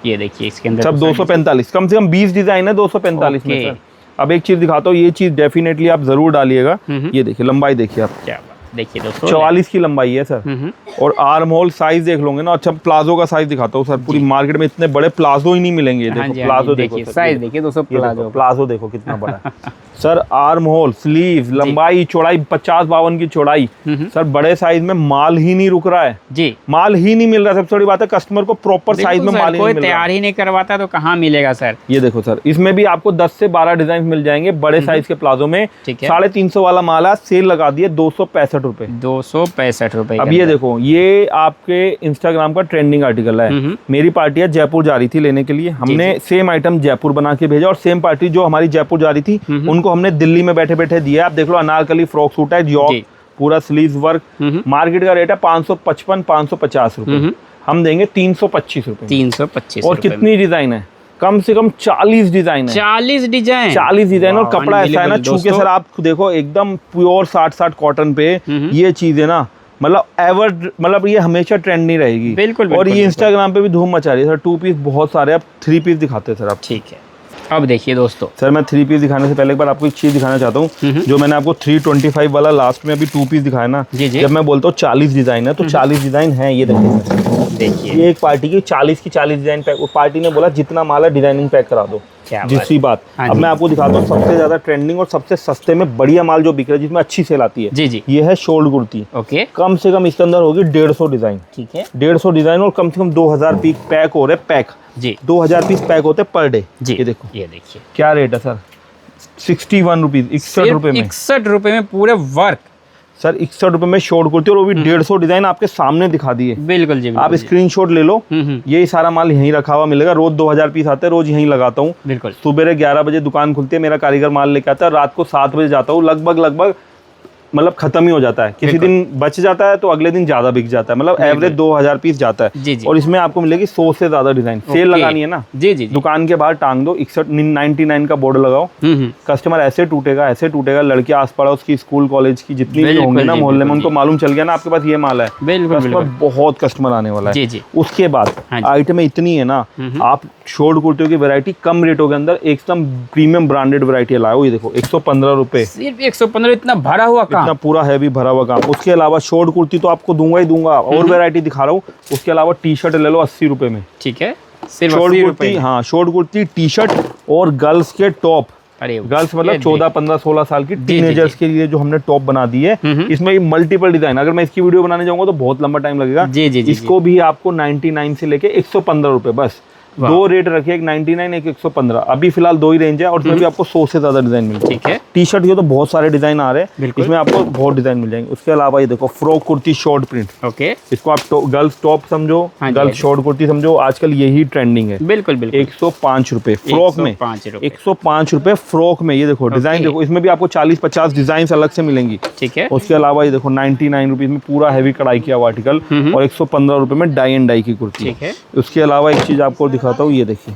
B: ये देखिए इसके अंदर
A: सब 245, कम से कम 20 डिजाइन है 245 में। अब एक चीज दिखाता हूँ, ये चीज डेफिनेटली आप जरूर डालिएगा। ये देखिए लंबाई देखिए आप,
B: क्या देखिए दोस्तों
A: 44 की लंबाई है सर। और आर्म होल साइज देख लोगे ना। अच्छा प्लाजो का साइज दिखाता हूँ सर, पूरी मार्केट में इतने बड़े प्लाजो ही नहीं मिलेंगे। देखो प्लाजो देखो,
B: साइज देखिए दोस्तों,
A: प्लाजो देखो कितना बड़ा है सर। आर्म होल, स्लीव, लंबाई, चौड़ाई 50-52 की चौड़ाई सर। बड़े साइज में माल ही नहीं रुक रहा है जी, माल ही नहीं मिल रहा है। सबसे बड़ी बात है कस्टमर को प्रॉपर साइज में माल ही नहीं मिल रहा है।
B: तैयार ही नहीं करवाता तो कहाँ मिलेगा सर।
A: ये देखो सर, इसमें भी आपको 10 से 12 डिजाइन मिल जाएंगे बड़े साइज के प्लाजो में। 350 वाला माल है, सेल लगा दिए 265 रुपए।
B: 265 रुपए।
A: अब ये देखो, ये आपके इंस्टाग्राम का ट्रेंडिंग आर्टिकल है। मेरी पार्टी जयपुर जा रही थी लेने के लिए, हमने सेम आइटम जयपुर बना के भेजा और सेम पार्टी जो हमारी जयपुर जा रही थी उनको हमने दिल्ली में बैठे बैठे दिया। आप देख लो, अनारकली फ्रॉक सूट है, जॉब पूरा स्लीव वर्क। मार्केट का रेट है 555-550 रुपए, हम देंगे 325 रुपए।
B: 325।
A: और कितनी डिजाइन है, कम से कम 40 डिजाइन है।
B: 40
A: डिजाइन। और कपड़ा ऐसा है ना, छू के सर आप देखो एकदम प्योर 60 कॉटन पे ये चीज है ना, मतलब एवर, मतलब ये हमेशा ट्रेंड नहीं रहेगी।
B: बिल्कुल।
A: और ये इंस्टाग्राम पे भी धूम मचा रही है सर। 2 पीस बहुत सारे, आप 3 पीस दिखाते हैं सर आप।
B: ठीक है, अब देखिए दोस्तों
A: सर, मैं 3 पीस दिखाने से पहले एक बार आपको एक चीज दिखाना चाहता हूँ। जो मैंने आपको 325 वाला लास्ट में अभी 2 पीस दिखाया ना, जब मैं बोलता हूँ 40 डिजाइन है तो 40 डिजाइन है। ये देखिए, ये एक पार्टी की 40 डिजाइन पैक। पार्टी ने बोला जितना माल है डिजाइनिंग पैक करा दो। दूसरी बात, अब मैं आपको दिखाता हूँ सबसे ज्यादा ट्रेंडिंग और सबसे सस्ते में बढ़िया माल जो बिक रहा है, जिसमें अच्छी सेल आती है। जी। ये है शोल्ड कुर्ती।
B: ओके।
A: कम से कम इसके अंदर होगी 150 डिजाइन।
B: ठीक है,
A: 150 डिजाइन और कम से कम 2000 पीस पैक हो रहे। पैक जी, 2000 पीस पैक होते पर डे जी। ये देखो, ये देखिए क्या रेट है सर, 61 रुपीज, 61 रुपए में।
B: 61 रुपए में पूरे वर्क
A: सर। 61 रुपए में शॉर्ट कुर्ती और वो भी 150 डिजाइन आपके सामने दिखा दिए।
B: बिल्कुल जी,
A: आप स्क्रीनशॉट ले लो। यही सारा माल यहीं रखा हुआ मिलेगा। रोज 2000 पीस आते हैं, रोज यहीं लगाता हूँ।
B: बिल्कुल।
A: सुबह 11 बजे दुकान खुलती है, मेरा कारीगर माल लेके आता है, रात को 7 बजे जाता हूँ। लगभग मतलब खत्म ही हो जाता है। किसी दिन बच जाता है तो अगले दिन ज्यादा बिक जाता है। मतलब एवरेज 2000 पीस जाता है।
B: जी।
A: और इसमें आपको मिलेगी 100 से ज्यादा डिजाइन। सेल लगानी है ना जी। दुकान के बाहर टांग दो, 99 का बोर्ड लगाओ। कस्टमर ऐसे टूटेगा। लड़के आस पड़ोस की, स्कूल कॉलेज की जितनी भी होंगे ना मोहल्ले में, उनको मालूम चल गया ना आपके पास ये माल है, कस्टमर बहुत कस्टमर आने वाला है। उसके बाद आइटम इतनी है ना, आप शॉर्ट कुर्तियों की वैरायटी कम रेटों के अंदर एकदम प्रीमियम ब्रांडेड वैरायटी लाओ। ये देखो 115 रुपए,
B: सिर्फ 115। इतना भरा हुआ काम,
A: इतना पूरा हैवी भरा हुआ काम। उसके अलावा शॉर्ट कुर्ती तो आपको दूंगा ही दूंगा, और वैरायटी दिखा रहा हूँ। उसके अलावा टी शर्ट ले लो 80 रुपए में।
B: ठीक है,
A: शॉर्ट कुर्ती, हाँ शॉर्ट कुर्ती, टी शर्ट और गर्ल्स के टॉप। गर्ल्स मतलब 14, 15, 16 साल की टीनेजर्स के लिए जो हमने टॉप बना दी है। इसमें मल्टीपल डिजाइन, अगर मैं इसकी वीडियो बनाने जाऊंगा तो बहुत लंबा टाइम लगेगा। इसको भी आपको 99 से लेके 115 रुपए बस। 2 रेट रखे, एक 99, एक 115। अभी फिलहाल 2 ही रेंज है और उसमें भी आपको 100 से ज्यादा डिजाइन मिल जाएंगे। ठीक है, टी शर्ट के तो बहुत सारे डिजाइन आ रहे हैं, इसमें आपको बहुत डिजाइन मिल जाएंगे। उसके अलावा ये देखो frock kurti short print. Okay, इसको आप गर्ल्स टॉप समझो, गर्ल्स शॉर्ट कुर्ती समझो, आजकल यही ट्रेंडिंग है। बिल्कुल 105 रुपए फ्रॉक में, 105 रुपए फ्रॉक में। ये देखो डिजाइन देखो, इसमें भी आपको 40-50 डिजाइन अलग से मिलेंगी। ठीक है, उसके अलावा ये देखो 99 रुपीज में पूरा हैवी कढ़ाई किया हुआ आर्टिकल और 115 रुपए में डाई एंड डाई की कुर्ती। ठीक है, उसके अलावा एक चीज आपको दिखाता हूँ, ये देखिए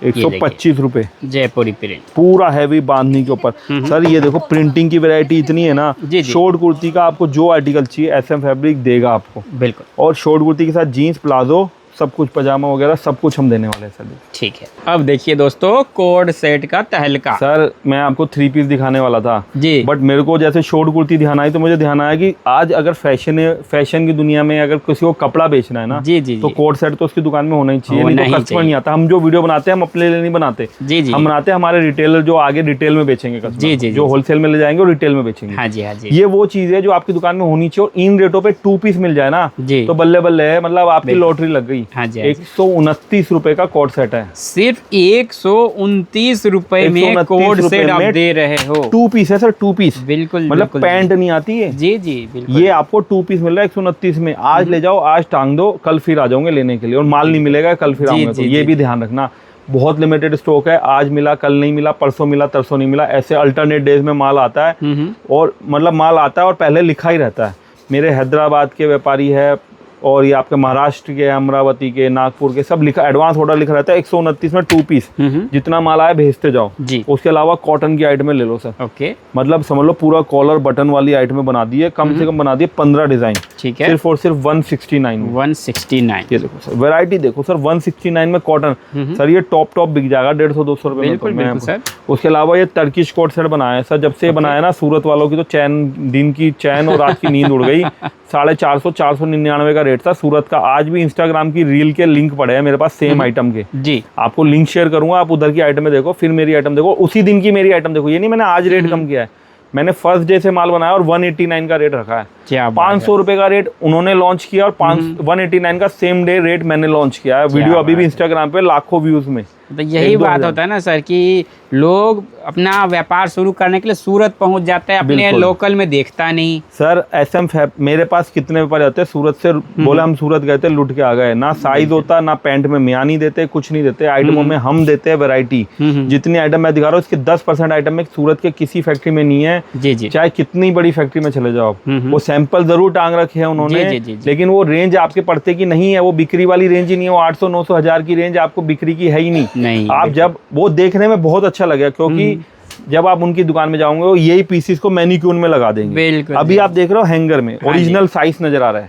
A: 125 रुपए जयपुरी प्रिंट, पूरा हैवी बांधनी के ऊपर। सर ये देखो प्रिंटिंग की वैरायटी इतनी है ना। शॉर्ट कुर्ती का आपको जो आर्टिकल चाहिए SM फैब्रिक देगा आपको। बिल्कुल। और शॉर्ट कुर्ती के साथ जीन्स, प्लाजो, सब कुछ, पजामा वगैरह सब कुछ हम देने वाले हैं सर।
B: ठीक है, अब देखिए दोस्तों कोड सेट का तहलका।
A: सर मैं आपको 3 पीस दिखाने वाला था जी, बट मेरे को जैसे शॉर्ट कुर्ती ध्यान आई तो मुझे ध्यान आया कि आज अगर फैशन की दुनिया में अगर किसी को कपड़ा बेचना है ना जी, तो कोड सेट तो उसकी दुकान में होना ही चाहिए, नहीं तो कस्टमर नहीं आता। हम जो वीडियो बनाते हैं हम अपने लिए नहीं बनाते जी, हम बनाते हैं हमारे रिटेलर जो आगे रिटेल में बेचेंगे जी, जो होलसेल में ले जाएंगे और रिटेल में बेचेंगे। हाँ जी, हाँ जी। ये वो चीज है जो आपकी दुकान में होनी चाहिए और इन रेटों पे 2 पीस मिल जाए ना तो बल्ले बल्ले है, मतलब आपकी लॉटरी लग गई। 129 रुपए का कोड सेट है,
B: सिर्फ 129 रुपए में कोड सेट आप दे रहे हो।
A: 2 पीस है सर, 2 पीस। बिल्कुल, मतलब पैंट नहीं आती है
B: जी जी, बिल्कुल।
A: ये आपको 2 पीस मिल रहा है 129 में। आज ले जाओ, आज टांग दो, कल फिर आ जाओगे लेने के लिए और माल नहीं मिलेगा, कल फिर आऊंगा। तो ये भी ध्यान रखना, बहुत लिमिटेड स्टॉक है। आज मिला, कल नहीं मिला, परसों मिला, तरसों नहीं मिला, ऐसे अल्टरनेट डेज में माल आता है। और मतलब माल आता है और पहले लिखा ही रहता है। मेरे हैदराबाद के व्यापारी है, और ये आपके महाराष्ट्र के, अमरावती के, नागपुर के सब लिखा, एडवांस ऑर्डर लिखा रहता है। 129 में 2 पीस, जितना माल आया भेजते जाओ जी। उसके अलावा कॉटन की आइटमें ले लो सर।
B: ओके,
A: मतलब समझ लो पूरा कॉलर बटन वाली आइटमें बना दी है, कम से कम बना दी है 15 डिजाइन।
B: ठीक है,
A: सिर्फ और सिर्फ 169। ये देखो सर, वैरायटी देखो सर, 169 में कॉटन सर, ये टॉप बिक जाएगा 150-200 रुपए में सर। उसके अलावा ये टर्किश कोट सेट बनाया है सर, जब से बनाया ना सूरत वालों की तो चैन, दिन की चैन और रात की नींद उड़ गई। 450-499 का रेट था सूरत का। आज भी इंस्टाग्राम की रील के लिंक पड़े हैं मेरे पास सेम आइटम के जी। आपको लिंक शेयर करूंगा, आप उधर की आइटम में देखो, फिर मेरी आइटम देखो, उसी दिन की मेरी आइटम देखो। ये नहीं मैंने आज रेट कम किया है, मैंने फर्स्ट डे से माल बनाया और 189 का रेट रखा है। 500 रुपए का रेट उन्होंने लॉन्च किया और 189 का सेम डे रेट मैंने लॉन्च किया है। वीडियो अभी भी इंस्टाग्राम पे लाखों व्यूज में।
B: तो यही बात होता है ना सर कि लोग अपना व्यापार शुरू करने के लिए सूरत पहुंच जाते हैं, अपने लोकल में देखता नहीं।
A: सर SM मेरे पास कितने व्यापारी आते हैं सूरत से, बोले हम सूरत गए थे लुट के आ गए, ना साइज होता ना पैंट में मियानी देते, कुछ नहीं देते। आइटमों में हम देते हैं वैरायटी। जितनी आइटम मैं दिखा रहा हूँ इसके 10% आइटम में सूरत के किसी फैक्ट्री में नहीं है जी जी। चाहे कितनी बड़ी फैक्ट्री में चले जाओ, वो सैंपल जरूर टांग रखे हैं उन्होंने, लेकिन वो रेंज आपके पड़ते की नहीं है, वो बिक्री वाली रेंज ही नहीं है। वो 800-900 की रेंज आपको बिक्री की है ही नहीं। आप जब वो देखने में बहुत अच्छा लगा, क्योंकि जब आप उनकी दुकान में जाओगे वो यही पीसीस को मैनीक्यून में लगा देंगे। अभी आप देख रहे हो हैंगर में ओरिजिनल साइज नजर आ रहा है,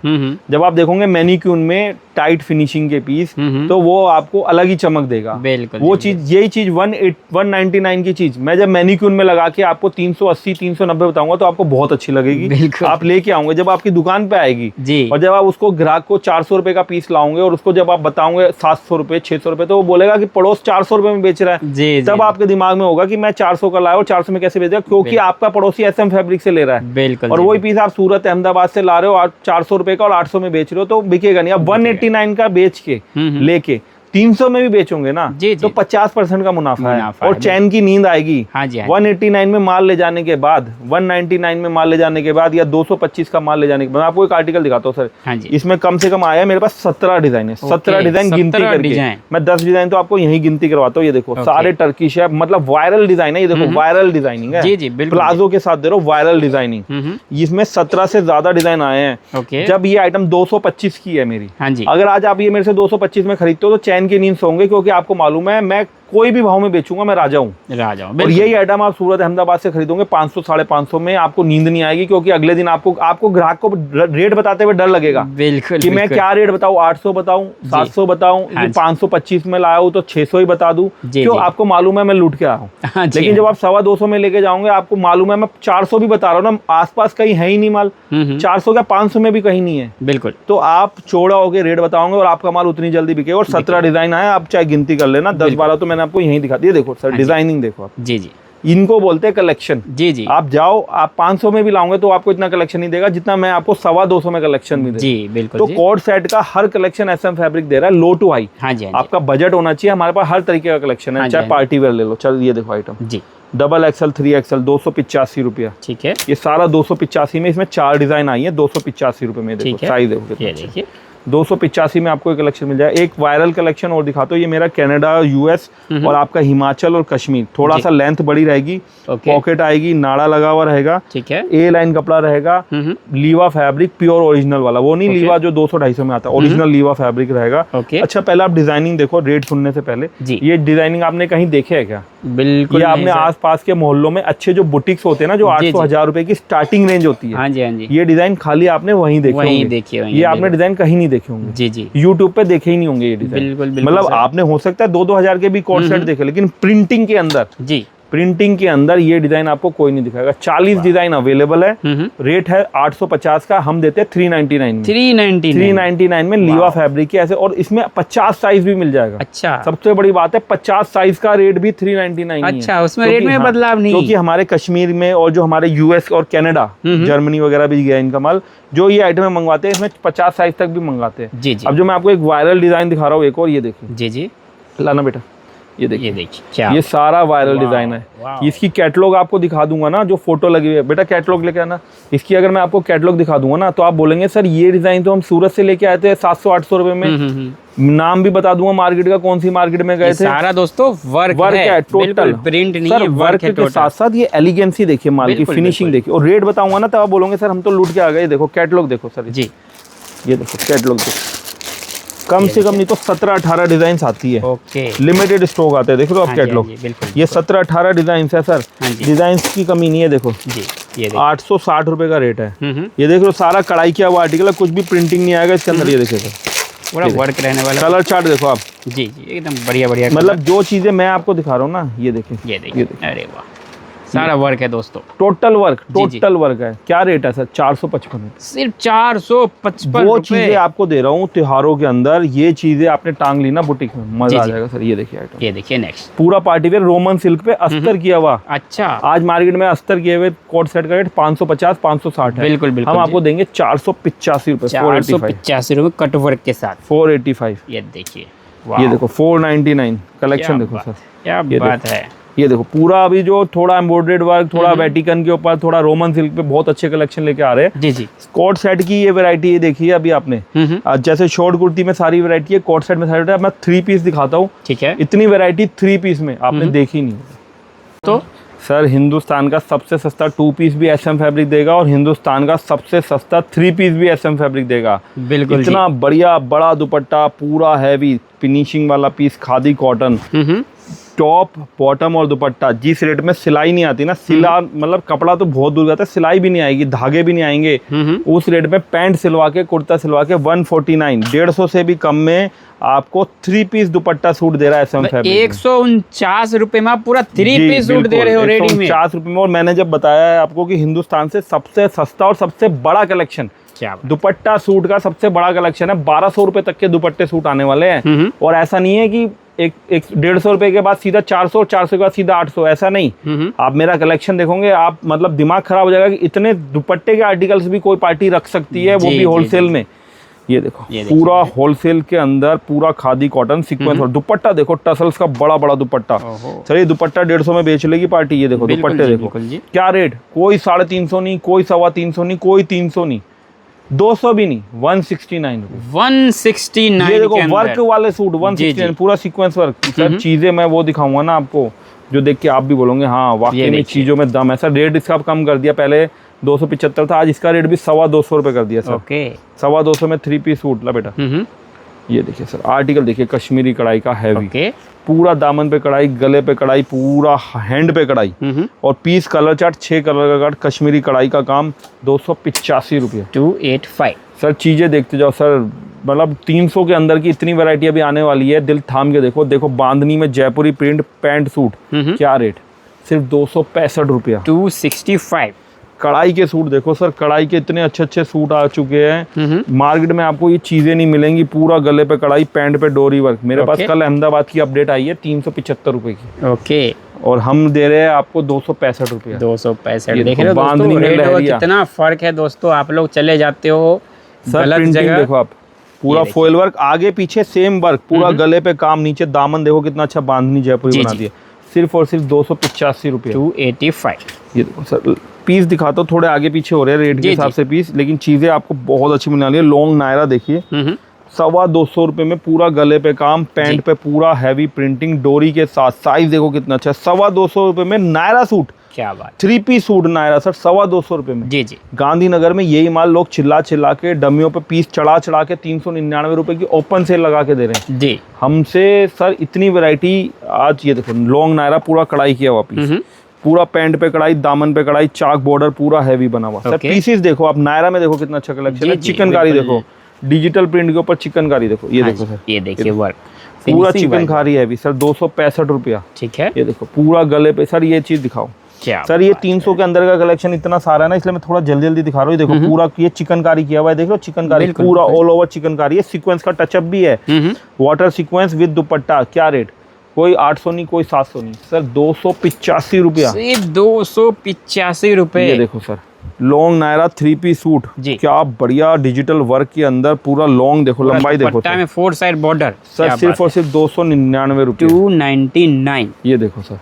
A: जब आप देखोगे मैनीक्यून में टाइट फिनिशिंग के पीस तो वो आपको अलग ही चमक देगा। वो चीज, यही चीज 199 की चीज मैं जब मैनीक्यून में लगा के आपको 380-390 बताऊंगा तो आपको बहुत अच्छी लगेगी। आप लेके आओगे जब आपकी दुकान पे आएगी जी। और जब आप उसको ग्राहक को 400 रुपए का पीस लाओगे और उसको जब आप बताओगे 700 रुपए 600 रुपए, तो वो बोलेगा कि पड़ोस 400 रुपए में बेच रहा है। तब आपके दिमाग में होगा कि मैं 400 का लाया और 400 में कैसे बेच रहा, क्योंकि आपका पड़ोसी SM फैब्रिक से ले रहा है। और वही पीस आप सूरत अहमदाबाद से ला रहे हो 400 रुपए का और 800 में बेच रहे हो, तो बिकेगा नहीं। आप 189 का बेच के लेके 300 में भी बेचोगे ना जी, तो 50% का मुनाफा है और चैन की नींद आएगी। हाँ जी, 189 में माल ले जाने के बाद, 199 में माल ले जाने के बाद या 225 का माल ले जाने के बाद, आपको एक आर्टिकल दिखाता हूँ सर। हाँ जी, इसमें कम से कम आया मेरे पास 17 डिजाइन है। 17 डिजाइन गिनती करके मैं 10 डिजाइन तो आपको यही गिनती करवाता हूँ। ये देखो सारे टर्किश है, मतलब वायरल डिजाइन है। ये देखो वायरल डिजाइनिंग है जी जी, प्लाजो के साथ दे रहा हूँ वायरल डिजाइनिंग। इसमें 17 से ज्यादा डिजाइन आए हैं। जब ये आइटम 225 की है मेरी, हाँ जी, अगर आज आप ये मेरे से 225 में खरीदते हो तो चैन की नींद सोंगे, क्योंकि आपको मालूम है मैं कोई भी भाव में बेचूंगा, मैं राजा हूँ। और यही आइटम आप सूरत अहमदाबाद से खरीदोगे 500-550 में, आपको नींद नहीं आएगी, क्योंकि अगले दिन आपको ग्राहक को रेट बताते हुए डर लगेगा कि मैं क्या रेट बताऊं, 800 बताऊं, 700 बताऊं, 525 में लाया हूं तो 600 ही बता दूं, क्यों? आपको मालूम है मैं लूट के आया हूँ। लेकिन जब आप 250 में लेके जाओगे, आपको मालूम है मैं 400 भी बता रहा हूँ ना, आसपास कहीं है ही नहीं माल, 400 का 500 में भी कहीं नहीं है। बिल्कुल, तो आप चौड़ा होकर रेट बताओगे और आपका माल उतनी जल्दी बिकेगा। और 17 डिजाइन आए, आप चाहे गिनती कर लेना, 10-12 तो मैंने आपको यही दिखा दिया। देखो सर डिजाइनिंग देखो आप जी जी, इनको बोलते हैं कलेक्शन जी जी। आप जाओ, आप 500 में भी लाओगे तो आपको इतना कलेक्शन नहीं देगा जितना मैं आपको 250 में कलेक्शन भी जी। बिल्कुल, तो कोड सेट का हर कलेक्शन SM फैब्रिक दे रहा है, लो टू हाई। हाँ जी, आपका बजट होना चाहिए। हमारे पास हर तरीके का कलेक्शन है, चाहे पार्टी वेयर ले लो। चल ये देखो आइटम जी, XXL 3XL 285 रुपया। ठीक है, ये सारा 285 में, इसमें 4 डिजाइन आई है 285 रुपए में। देखो साइज देखो, 285 में आपको एक कलेक्शन मिल जाए। एक वायरल कलेक्शन और दिखाता हूँ, ये मेरा कनाडा, US और आपका हिमाचल और कश्मीर। थोड़ा सा लेंथ बड़ी रहेगी, पॉकेट आएगी, नाड़ा लगा हुआ रहेगा, ठीक है, A लाइन कपड़ा रहेगा, लीवा फैब्रिक प्योर ओरिजिनल वाला, वो नहीं लीवा जो 200-250 में आता है, ओरिजिनल लीवा फैब्रिक रहेगा। अच्छा पहले आप डिजाइनिंग देखो, रेट सुनने से पहले ये डिजाइनिंग आपने कहीं देखे है क्या? बिल्कुल, ये आपने आसपास के मोहल्लों में अच्छे जो बुटीक्स होते हैं ना, जो 800-1000 रुपए की स्टार्टिंग रेंज होती है, हाँ जी हाँ जी, ये डिजाइन खाली आपने वहीं देखी, ये आपने डिजाइन कहीं नहीं देखे होंगे जी जी, यूट्यूब पे देखे ही नहीं होंगे ये डिजाइन। मतलब आपने हो सकता है 2-2 हजार के भी कोट सेट देखे, लेकिन प्रिंटिंग के अंदर जी, प्रिंटिंग के अंदर ये डिजाइन आपको कोई नहीं दिखाएगा। 40 डिजाइन अवेलेबल है, रेट है 850 का, हम देते हैं 399 में लीवा फैब्रिक की ऐसे, और इसमें 50 साइज भी मिल जाएगा। अच्छा, सबसे बड़ी बात है 50 साइज का रेट भी 399। अच्छा, उसमें रेट में बदलाव नहीं, क्योंकि हमारे कश्मीर में और जो हमारे US और कनाडा, जर्मनी वगैरह भी गया इनका माल, जो ये आइटम मंगवाते हैं इसमें 50 साइज तक भी मंगवाते हैं जी जी। अब जो मैं आपको एक वायरल डिजाइन दिखा रहा हूँ एक और, ये देखिए जी जी, लाना बेटा, ये देखिए क्या, ये सारा वायरल डिजाइन है। इसकी कैटलॉग आपको दिखा दूंगा ना, जो फोटो लगी हुई है, बेटा कैटलॉग लेके आना। इसकी अगर मैं आपको कैटलॉग दिखा दूंगा ना, तो आप बोलेंगे सर ये डिजाइन तो हम सूरत से लेके आए थे 700-800 रुपए में। नाम भी बता दूंगा मार्केट का, कौन सी मार्केट में गए थे। सारा दोस्तों वर्क है, टोटल प्रिंट नहीं है, वर्क के साथ साथ ये एलिगेंसी देखिए, माल की फिनिशिंग देखिए, और रेट बताऊंगा ना, तब आप बोलोगे सर हम तो लूट के आ गए। देखो कैटलॉग देखो सर जी, ये देखो कैटलॉग देखो, कम से कम नहीं तो 17-18 डिजाइन आती है।
B: ओके,
A: लिमिटेड स्टॉक आते हैं, देख लो आप कैटलॉग। ये 17-18 डिजाइन है सर, डिजाइन की कमी नहीं है। देखो
B: जी, ये
A: 860 रुपए का रेट है। ये देख लो सारा कढ़ाई किया हुआ आर्टिकल है, कुछ भी प्रिंटिंग नहीं आएगा इसके अंदर। ये देखिए सर
B: पूरा वर्क रहने वाला,
A: कलर चार्ट देखो आप।
B: जी जी, एकदम बढ़िया बढ़िया।
A: मतलब जो चीजें मैं आपको दिखा रहा हूँ ना, ये देखिए,
B: ये देखिए, अरे वाह, सारा वर्क है दोस्तों,
A: टोटल वर्क है। क्या रेट है सर? 455,
B: सिर्फ 455।
A: वो चीजें आपको दे रहा हूँ त्योहारों के अंदर, ये चीजें आपने टांग ली ना बुटीक में, मजा आ जाएगा सर। ये देखिए आइटम,
B: ये देखिए नेक्स्ट,
A: पूरा पार्टीवेयर रोमन सिल्क पे अस्तर किया हुआ।
B: अच्छा,
A: आज मार्केट में अस्तर किए हुए कोट सेट का रेट 550-560 है।
B: बिल्कुल बिल्कुल,
A: हम आपको देंगे 485 रुपए,
B: 485 रुपए कट वर्क के साथ,
A: 485।
B: ये देखिए,
A: ये देखो 499 कलेक्शन देखो सर,
B: क्या बात है।
A: ये देखो पूरा अभी जो थोड़ा एम्ब्रॉयडर्ड वर्क, थोड़ा वेटिकन के ऊपर, थोड़ा रोमन सिल्क पे बहुत अच्छे कलेक्शन लेके आ रहे हैं।
B: जी जी,
A: कोट सेट की ये वैरायटी देखी है अभी आपने। जैसे शॉर्ट कुर्ती में सारी वैरायटी है, कोट सेट में सारी वैरायटी है। मैं 3 पीस दिखाता हूँ, ठीक है। इतनी वैरायटी 3 पीस में आपने देखी नहीं। तो सर हिंदुस्तान का सबसे सस्ता 2 पीस भी SM फैब्रिक देगा, और हिंदुस्तान का सबसे सस्ता 3 पीस भी SM फैब्रिक देगा।
B: बिल्कुल,
A: इतना बढ़िया बड़ा दुपट्टा, पूरा हैवी फिनिशिंग वाला piece, khadi cotton, top bottom और दुपट्टा। जिस रेट में सिलाई नहीं आती ना, सिला मतलब कपड़ा तो बहुत दूर जाता है, सिलाई भी नहीं आएगी, धागे भी नहीं आएंगे, उस रेट में पैंट सिलवा के, कुर्ता सिलवा के 149, 150 से भी कम में आपको 3 पीस दुपट्टा सूट दे रहा है SM फैब्रिक।
B: 149 रुपए में पूरा 3 पीस सूट दे रहे हो रेडी में,
A: 149 रुपए में। और मैंने जब बताया है आपको कि हिंदुस्तान से सबसे सस्ता और सबसे बड़ा कलेक्शन, दुपट्टा सूट का सबसे बड़ा कलेक्शन है। 1200 रुपए तक के दुपट्टे सूट आने वाले हैं। और ऐसा नहीं है कि एक 150 रुपए के बाद सीधा 400 और 400 के बाद सीधा 800, ऐसा नहीं। आप मेरा कलेक्शन देखोगे, आप मतलब दिमाग खराब हो जाएगा कि इतने दुपट्टे के आर्टिकल्स भी कोई पार्टी रख सकती है, वो भी होलसेल में। ये देखो पूरा होलसेल के अंदर पूरा खादी कॉटन सीक्वेंस, और दुपट्टा देखो टसल्स का बड़ा बड़ा दुपट्टा। सर ये दुपट्टा 150 में बेच लेगी पार्टी। ये देखो दुपट्टे देखो क्या रेट, कोई 350 नहीं, कोई 325 नहीं, कोई 300 नहीं, 200 भी नहीं, 169
B: 169।
A: ये देखो वर्क वाले सूट 169, पूरा सीक्वेंस वर्क। सर चीजें मैं वो दिखाऊंगा ना आपको, जो देख के आप भी बोलोगे हाँ वाकई में चीजों में दम है। सर रेट इसका कम कर दिया, पहले 275 था, आज इसका रेट भी 225 रुपए कर दिया सर।
B: ओके,
A: 225 में 3 पीस सूट ला बेटा। ये देखिए सर आर्टिकल देखिए, कश्मीरी कढ़ाई का हैवी, पूरा दामन पे कढ़ाई, गले पे कढ़ाई, पूरा हैंड पे कढ़ाई, और पीस कलर चार्ट 6 कलर का कार्ड, कश्मीरी कढ़ाई का काम, 285 रुपये,
B: 285। सर
A: चीजें देखते जाओ सर, मतलब 300 के अंदर की इतनी वैरायटी अभी आने वाली है। दिल थाम के देखो, देखो बांधनी में जयपुरी प्रिंट पैंट सूट, क्या रेट, सिर्फ 265 रुपया,
B: 265।
A: कढ़ाई के सूट देखो सर, कढ़ाई के इतने अच्छे अच्छे सूट आ चुके हैं। मार्केट में आपको ये चीजें नहीं मिलेंगी, पूरा गले पे कढ़ाई, पैंट पे डोरी वर्क। मेरे पास कल अहमदाबाद की अपडेट आई है 375 रुपए की।
B: ओके,
A: और हम दे रहे हैं आपको 265 रुपया।
B: 265 देख रहे हो बांधनी में लहरिया, कितना फर्क है दोस्तों। आप लोग चले जाते हो
A: गलत जगह, देखो आप पूरा फॉइल वर्क, आगे पीछे सेम वर्क, पूरा गले पे काम, नीचे दामन देखो कितना अच्छा बांधनी जयपुरी बना दी है, सिर्फ और सिर्फ 285 रुपये,
B: 285।
A: ये देखो सर पीस दिखाता हूँ, थोड़े आगे पीछे हो रहे हैं रेट के हिसाब से पीस, लेकिन चीजें आपको बहुत अच्छी मिलने वाली है। लॉन्ग नायरा देखिए, 225 रुपए में पूरा गले पे काम, पैंट पे पूरा हैवी प्रिंटिंग, डोरी के साथ, साइज देखो कितना अच्छा, 225 रुपए में नायरा सूट,
B: क्या बात,
A: 3 पीस सूट नायरा सर 225 रुपए में।
B: जी जी,
A: गांधीनगर में यही माल लोग चिल्ला चिल्ला के डमियों पे पीस चढ़ा चढ़ा के 399 रुपए की ओपन सेल लगा के दे रहे हैं
B: जी।
A: हमसे सर इतनी वैरायटी। आज ये देखो लॉन्ग नायरा, पूरा कढ़ाई किया हुआ पीस, पूरा पैंट पे कढ़ाई, दामन पे कढ़ाई, चाक बॉर्डर, पूरा हैवी बना हुआ। सर पीसेस देखो आप, नायरा में देखो कितना अच्छा कलेक्शन है। चिकनकारी देखो, डिजिटल प्रिंट के ऊपर चिकनकारी देखो, ये देखो सर,
B: ये देखिए वर्क,
A: पूरा चिकनकारी हैवी सर, 265 रुपया।
B: ठीक है,
A: ये देखो पूरा गले पे। सर ये चीज दिखाओ सर, ये 300 के अंदर का कलेक्शन इतना सारा है ना, इसलिए मैं थोड़ा जल्दी जल्दी दिखा रहा हूँ। देखो पूरा ये चिकनकारी किया हुआ है, देख लो चिकनकारी पूरा ऑल ओवर चिकनकारी है, सीक्वेंस का टचअप भी है, वाटर सीक्वेंस विद दुपट्टा। क्या रेट, कोई 800 नहीं, कोई 700 नहीं सर, 285 रुपया,
B: 285 रुपए।
A: ये देखो sir long Naira 3 piece suit, क्या बढ़िया डिजिटल वर्क के अंदर, पूरा लॉन्ग देखो, लंबाई देखो
B: में 4 साइड बॉर्डर
A: सर, सिर्फ और सिर्फ 299 रुपये,
B: 299।
A: ये देखो सर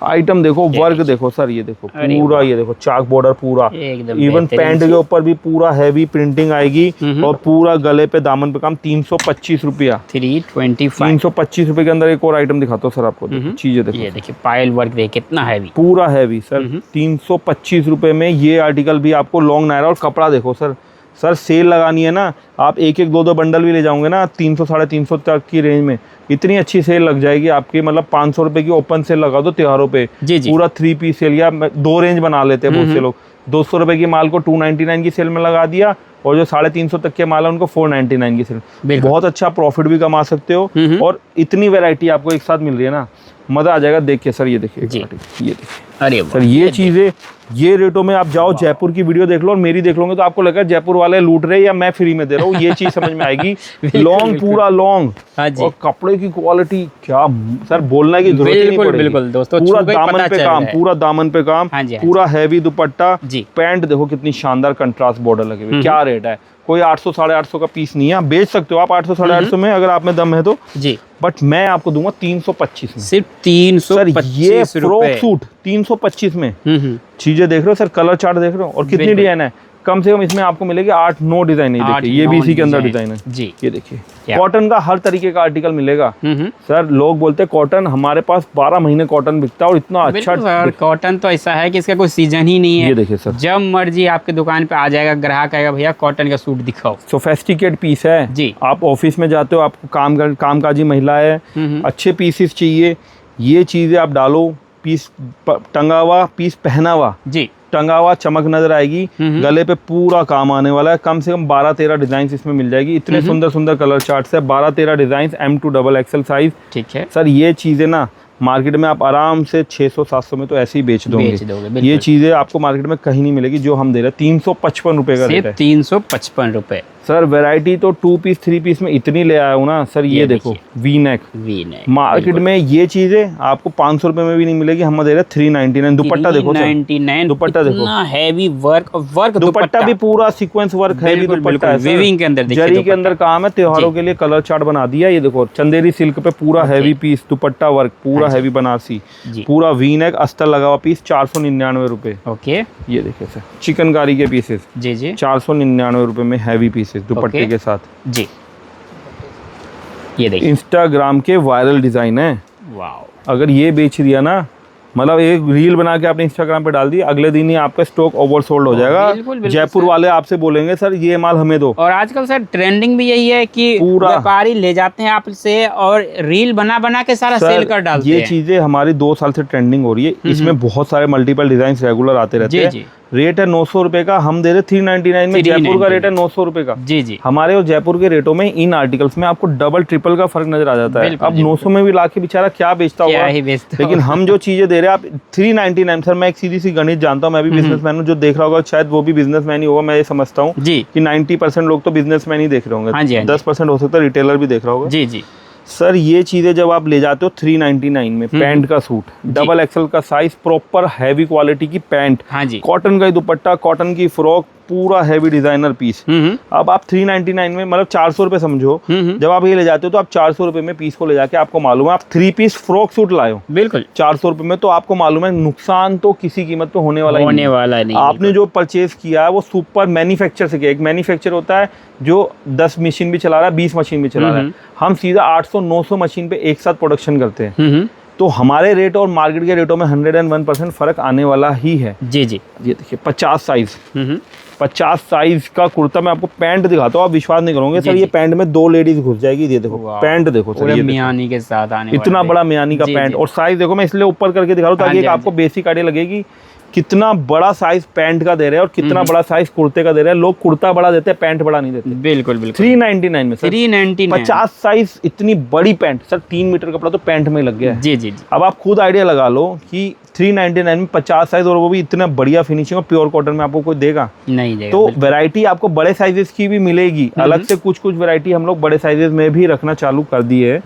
A: आइटम देखो, वर्क देखो सर, ये देखो पूरा, ये देखो चाक बॉर्डर पूरा, इवन पैंट के ऊपर भी पूरा हैवी प्रिंटिंग आएगी, और पूरा गले पे दामन पे काम, 325 रुपया, 325 रुपए के अंदर। एक और आइटम दिखाता हूँ सर आपको, चीजें देखो,
B: ये देखिए पायल वर्क देखिए कितना हैवी,
A: पूरा हैवी सर, 325 रुपए में ये आर्टिकल भी आपको लॉन्ग नायरा। और कपड़ा देखो सर, सर सेल लगानी है ना, आप एक एक दो दो बंडल भी ले जाओगे ना 300 350 तक की रेंज में, इतनी अच्छी सेल लग जाएगी आपकी। मतलब 500 रुपए की ओपन सेल लगा दो त्योहारों पे, पूरा 3 पीस सेल, या 2 रेंज बना लेते हैं बहुत से लोग। 200 रुपए की माल को 299 की सेल में लगा दिया, और जो 350 तक के माल है उनको 499 की सेल। बहुत अच्छा प्रॉफिट भी कमा सकते हो, और इतनी वैरायटी आपको एक साथ मिल रही है ना, मजा आ जाएगा देख के। सर ये देखिए, ये देखिए,
B: अरे
A: सर ये चीजें ये रेटों में आप जाओ, जयपुर की वीडियो देख लो और मेरी देख लोगे तो आपको लगेगा जयपुर वाले लूट रहे या मैं फ्री में दे रहा हूँ, ये चीज समझ में आएगी। लॉन्ग, पूरा लॉन्ग, और कपड़े की क्वालिटी क्या सर, बोलने की जरूरत नहीं पड़ेगी।
B: बिल्कुल दोस्तों,
A: पूरा दामन पे काम, पूरा दामन पे काम, पूरा हैवी दुपट्टा, पैंट देखो कितनी शानदार कंट्रास्ट बॉर्डर लगे हुए। क्या रेट है, कोई 800 850 का पीस नहीं है, आप बेच सकते हो आप 800 850 में अगर आप में दम है तो जी, बट मैं आपको दूंगा 325 में, सिर्फ 325। ये फ्रॉक सूट 325 में। चीजें देख रहे हो सर, कलर चार्ट देख रहे हो, और कितनी डिजाइन है, कम से कम इसमें आपको मिलेगी 8-9 डिजाइन। ये भी इसी के अंदर डिजाइन है जी। ये देखिए कॉटन का हर तरीके का आर्टिकल मिलेगा। सर लोग बोलते हैं कॉटन, हमारे पास 12 महीने कॉटन बिकता है, और इतना अच्छा
B: कॉटन तो ऐसा है कि इसका कोई सीजन ही नहीं है।
A: ये देखिए सर,
B: जब मर्जी आपके दुकान पे आ जाएगा ग्राहक, आएगा भैया कॉटन का सूट दिखाओ।
A: सोफेस्टिकेट पीस है जी। आप ऑफिस में जाते हो, आपको कामकाजी महिला है, अच्छे पीसेस चाहिए, ये चीजें आप डालो। पीस टंगा हुआ, पीस पहना हुआ जी, टंगा हुआ चमक नजर आएगी, गले पे पूरा काम आने वाला है। कम से कम 12-13 डिजाइन इसमें मिल जाएगी। इतने सुंदर सुंदर कलर चार्ट्स है, 12-13 डिजाइन, M2 XXL साइज। ठीक है सर, ये चीजें ना मार्केट में आप आराम से 600-700 में तो ऐसे ही बेच दोगे। ये चीजें आपको मार्केट में कहीं नहीं मिलेगी जो हम दे रहे हैं। 355 रुपए का रेट है,
B: 355 रुपए।
A: सर वैरायटी तो 2 पीस 3 पीस में इतनी ले आया हूँ ना सर। ये देखो वी नेक मार्केट में ये चीजें आपको 500 रुपए में भी नहीं मिलेगी, हम दे रहे 399। दुपट्टा देखो सर, दुपट्टा देखो,
B: हैवी वर्क
A: दुपट्टा भी पूरा सीक्वेंस वर्क, हैवी दुपट्टा है,
B: वीविंग के अंदर,
A: जरी के अंदर काम है। त्योहारों के लिए कलर चार्ट बना दिया। ये देखो चंदेरी सिल्क पे पूरा हैवी पीस, दुपट्टा वर्क पूरा हैवी बनारसी, पूरा वी नेक, अस्तर लगा हुआ पीस, 499 रुपए। ओके, ये देखिए सर चिकनकारी के पीसेस जी जी, 499 रुपए में हैवी पीसेस दुपट्टे के साथ जी। ये देखिए इंस्टाग्राम के वायरल डिजाइन है। वाओ, अगर ये बेच दिया ना, मतलब एक रील बना के आपने इंस्टाग्राम पे डाल दी, अगले दिन ही आपका स्टॉक ओवरसोल्ड हो जाएगा। जयपुर वाले आपसे बोलेंगे सर ये माल हमें दो। और
B: आजकल सर ट्रेंडिंग भी यही है कि व्यापारी ले जाते हैं आपसे और रील बना बना के सारा सेल कर डालते हैं।
A: ये चीजें हमारी 2 साल से ट्रेंडिंग हो रही है। इसमें बहुत सारे मल्टीपल डिजाइन रेगुलर आते रहते हैं। रेट है 900 रुपए का, हम दे रहे 399 में। जयपुर का रेट है 900 रुपए का जी जी। हमारे और जयपुर के रेटों में इन आर्टिकल्स में आपको डबल ट्रिपल का फर्क नजर आ जाता है। अब 900 में भी लाके बेचारा क्या बेचता होगा, लेकिन हम जो चीजें दे रहे हैं आप 399। सर मैं एक सीधी सी गणित जानता हूँ, मैं भी बिजनेसमैन हूँ, जो देख रहा होगा शायद वो भी बिजनेसमैन ही होगा। मैं ये समझता हूँ कि 90% लोग तो बिजनेसमैन ही देख रहे होंगे, 10% हो सकता है रिटेलर भी देख रहा होगा जी जी। सर ये चीजें जब आप ले जाते हो 399 में, पैंट का सूट, डबल एक्सल का साइज, प्रॉपर हैवी क्वालिटी की पैंट, हाँ जी, कॉटन का ही दुपट्टा, कॉटन की फ्रॉक, पूरा हैवी डिजाइनर पीस। अब आप 399 में, मतलब 400 रुपए समझो, जब आप ये ले जाते हो तो आप 400 रुपए में पीस को ले जाके आपको मालूम है आप 3 पीस फ्रॉक सूट लाए हो बिल्कुल 400 रुपए में, तो आपको मालूम है नुकसान तो किसी कीमत पे होने वाला नहीं। आपने जो परचेज किया है वो सुपर मैन्युफैक्चर से किया। एक मैन्युफैक्चर होता है जो 10 मशीन भी चला रहा है, 20 मशीन भी चला रहा है, हम सीधा 800-900 मशीन पे एक साथ प्रोडक्शन करते हैं। तो हमारे रेट और मार्केट के रेटों में 101% फर्क आने वाला ही है जी जी। ये देखिए 50 साइज, 50 साइज का कुर्ता। मैं आपको पैंट दिखाता हूँ, आप विश्वास नहीं करोगे सर, ये पैंट में 2 लेडीज घुस जाएगी। ये देखो पैंट देखो सर, ये मियानी के साथ आने इतना बड़ा मियानी का पैंट। और साइज देखो, मैं इसलिए ऊपर करके दिखा रहा हूँ ताकि आपको बेसिक आइडिया लगेगी कितना बड़ा साइज पैंट का दे रहे हैं और कितना बड़ा साइज कुर्ते का दे रहे हैं। लोग कुर्ता बड़ा देते हैं, पैंट बड़ा नहीं देते। बिल्कुल बिल्कुल। 399 में सर, 399 50 साइज इतनी बड़ी पैंट। सर 3 मीटर कपड़ा तो पैंट में लग गया है जी जी जी। अब आप खुद आइडिया लगा लो कि 399 में 50 साइज, और वो भी इतना बढ़िया फिनिशिंग और प्योर कॉटन में आपको कोई देगा नहीं देगा। तो वैरायटी आपको बड़े साइजेस की भी मिलेगी अलग से। कुछ वैरायटी हम लोग बड़े साइजेस में भी रखना चालू कर दी है।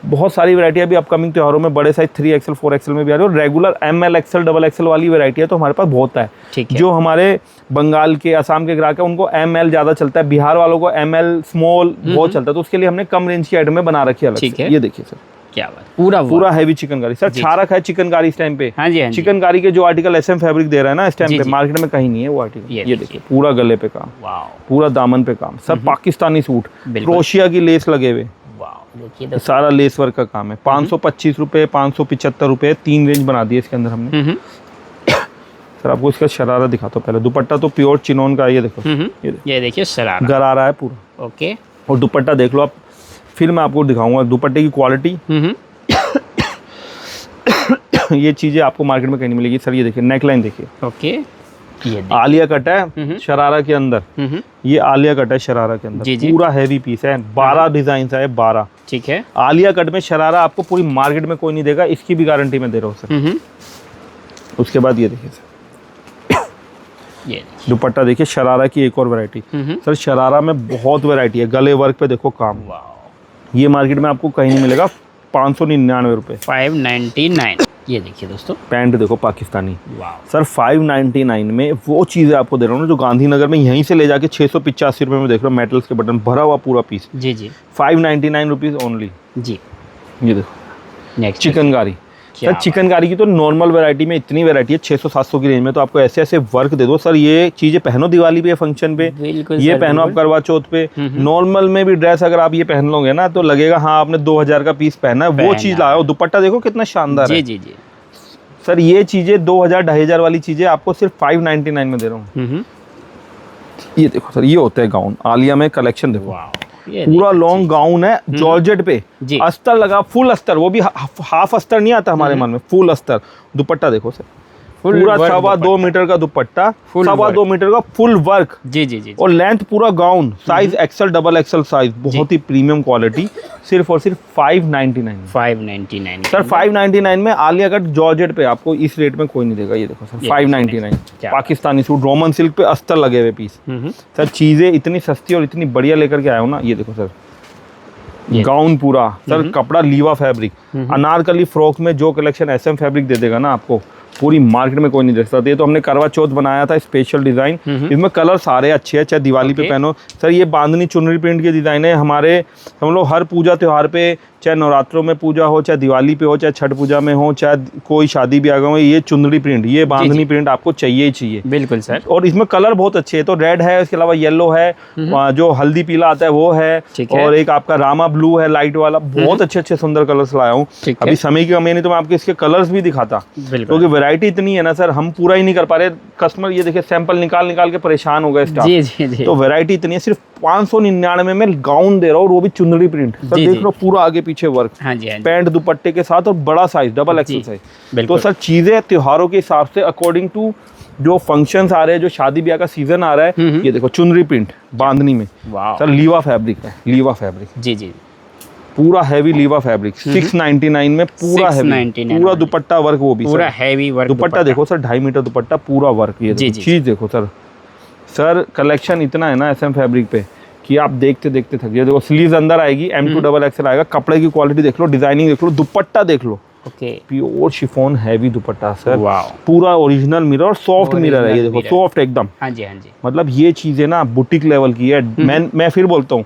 A: बहुत सारी वैरायटी अभी अपकमिंग त्योहारों में बड़े साइज 3XL 4XL में भी आ रही है, और रेगुलर ML XL XXL वाली वैरायटी है तो हमारे पास बहुत है। जो हमारे बंगाल के, असम के ग्राहक है उनको ML ज्यादा चलता है, बिहार वालों को ML स्मॉल बहुत चलता है, तो उसके लिए हमने कम रेंज की आइटम में बना रखी है अलग से। ये देखिए सर क्या बात, पूरा हैवी चिकनकारी। सर छारक है चिकनकारी इस टाइम पे। हाँ जी, हाँ जी। चिकनकारी के जो आर्टिकल SM फैब्रिक दे रहा है ना इस टाइम पे, मार्केट में कहीं नहीं है वो आर्टिकल। ये देखिए पूरा गले पे काम, पूरा दामन पे काम। सर पाकिस्तानी सूट, क्रोशिया की लेस लगे हुए, देखिए सारा लेस वर्क का काम है। 525 रुपए, 575 रुपए, 3 रेंज बना दिए इसके अंदर हमने। सर आपको इसका शरारा दिखाता हूँ पहले। दुपट्टा तो प्योर चिनोन का, ये देखो
B: ये देखिए शरारा
A: गरारा है पूरा।
B: ओके,
A: और दुपट्टा देख लो आप, फिर मैं आपको दिखाऊंगा दुपट्टे की क्वालिटी। ये चीजें आपको मार्केट में कहीं नहीं मिलेगी सर। ये देखिए नेकलाइन देखिए,
B: ओके, ये
A: आलिया कट है शरारा के अंदर। ये आलिया कट है शरारा के अंदर, पूरा हैवी पीस है। 12 डिजाइन है, 12।
B: ठीक है,
A: आलिया कट में शरारा आपको पूरी मार्केट में कोई नहीं देगा, इसकी भी गारंटी मैं दे रहा हूँ सर। उसके बाद ये देखिए सर,
B: ये
A: दुपट्टा देखिए शरारा की एक और वैरायटी। सर शरारा में बहुत वैरायटी है। गले वर्क पे देखो काम, ये मार्केट में आपको कहीं नहीं मिलेगा। 599 रुपए,
B: 599। ये देखिए दोस्तों
A: पैंट देखो पाकिस्तानी सर, 599 में वो चीज़ें आपको दे रहा हूँ ना जो गांधीनगर में यहीं से ले जाके 685 रुपये में देख रहा हूँ। मेटल्स के बटन भरा हुआ पूरा पीस।
B: जी जी,
A: 599 रुपीज़ ओनली।
B: जी
A: ये देखो
B: नेक्स्ट
A: चिकनकारी। सर चिकनकारी की तो नॉर्मल वैरायटी में इतनी वैरायटी है 600-700 की रेंज में, तो आपको ऐसे ऐसे वर्क दे दो सर। ये चीजें पहनो दिवाली पे, फंक्शन पे, ये पहनो आप करवा चौथ पे। नॉर्मल में भी ड्रेस अगर आप ये पहन लोगे ना तो लगेगा हाँ आपने 2000 का पीस पहना है, वो चीज लाओ। दुपट्टा देखो कितना शानदार है।
B: जी जी
A: सर ये चीजें 2000-2500 वाली चीजें आपको सिर्फ 599 में दे रहा हूँ। ये देखो सर, ये होता है गाउन। आलिया में कलेक्शन देखो, पूरा लॉन्ग गाउन है जॉर्जेट पे, अस्तर लगा, फुल अस्तर, वो भी हाफ अस्तर नहीं आता हमारे मन में, फुल अस्तर। दुपट्टा देखो सर, पूरा 2.25 मीटर का दुपट्टा, 2.25 मीटर का फुल वर्क।
B: जी जी जी,
A: और लेंथ पूरा gown, size XL, double XL size, बहुत ही प्रीमियम क्वालिटी। सिर्फ और सिर्फ 599 सर। 599 में आलिया कट जॉर्जेट पे आपको इस रेट में कोई नहीं देगा। ये देखो sir 599 Pakistani suit, Roman silk पे अस्तर लगे हुए पीस। सर चीजें इतनी सस्ती और इतनी बढ़िया लेकर के आया हूँ ना। ये देखो सर गाउन पूरा सर, कपड़ा लीवा फैब्रिक, अनारकली फ्रॉक में जो कलेक्शन SM फैब्रिक दे देगा ना आपको, पूरी मार्केट में कोई नहीं दे सकता। ये तो हमने करवा चौथ बनाया था स्पेशल डिजाइन, इसमें कलर सारे अच्छे हैं, चाहे दिवाली पे पहनो। सर ये बांधनी चुनरी प्रिंट की डिजाइन है हमारे, हम लोग हर पूजा त्योहार पे, चाहे नवरात्रों में पूजा हो, चाहे दिवाली पे हो, चाहे छठ पूजा में हो, चाहे कोई शादी ब्याह हो, ये चुनरी प्रिंट, ये बांधनी प्रिंट आपको चाहिए ही चाहिए।
B: बिल्कुल सर।
A: और इसमें कलर बहुत अच्छे है, तो रेड है, इसके अलावा येलो है, जो हल्दी पीला आता है वो है, और एक आपका रामा ब्लू है लाइट वाला। बहुत अच्छे अच्छे सुंदर कलर्स लाया हूँ। अभी समय की कमी नहीं तो मैं आपको इसके कलर्स भी दिखाता, क्योंकि वैरायटी इतनी है ना सर, हम पूरा ही नहीं कर पा रहे। कस्टमर ये देखिए सैंपल निकाल निकाल के परेशान हो गए स्टाफ।
B: जी जी जी।
A: तो वैरायटी इतनी है, सिर्फ 599 में गाउन दे रहा हूँ, वो भी चुनरी प्रिंट। सर देख लो पूरा आगे पीछे वर्क, पैंट दुपट्टे के साथ, और बड़ा साइज, डबल एक्सल साइज। तो सर चीजें त्योहारों के हिसाब से अकॉर्डिंग टू जो फंक्शंस आ रहे हैं, जो शादी ब्याह का सीजन आ रहा है, ये देखो चुनरी प्रिंट बांधनी में। सर लीवा फैब्रिक है, लीवा फैब्रिक।
B: जी जी,
A: पूरा हैवी लीवा फैब्रिक। 699 में पूरा हैवी, पूरा दुपट्टा वर्क, वो भी
B: पूरा हैवी वर्क।
A: दुपट्टा देखो सर, 2.5 मीटर दुपट्टा, पूरा वर्क। ये चीज देखो सर, सर कलेक्शन इतना है ना SM फैब्रिक पे कि आप देखते देखते थक जाओ। देखो स्लीव्स अंदर आएगी, M2 डबल एक्सल आएगा। कपड़े की क्वालिटी देख लो, डिजाइनिंग देख लो, दुपट्टा देख लो।
B: Okay,
A: pure chiffon heavy dupatta sir, पूरा ओरिजिनल मिरर और सॉफ्ट मिरर है। ये देखो सॉफ्ट एकदम।
B: हाँ जी, हाँ जी।
A: मतलब ये चीजें ना बुटीक लेवल की है। मैं फिर बोलता हूँ,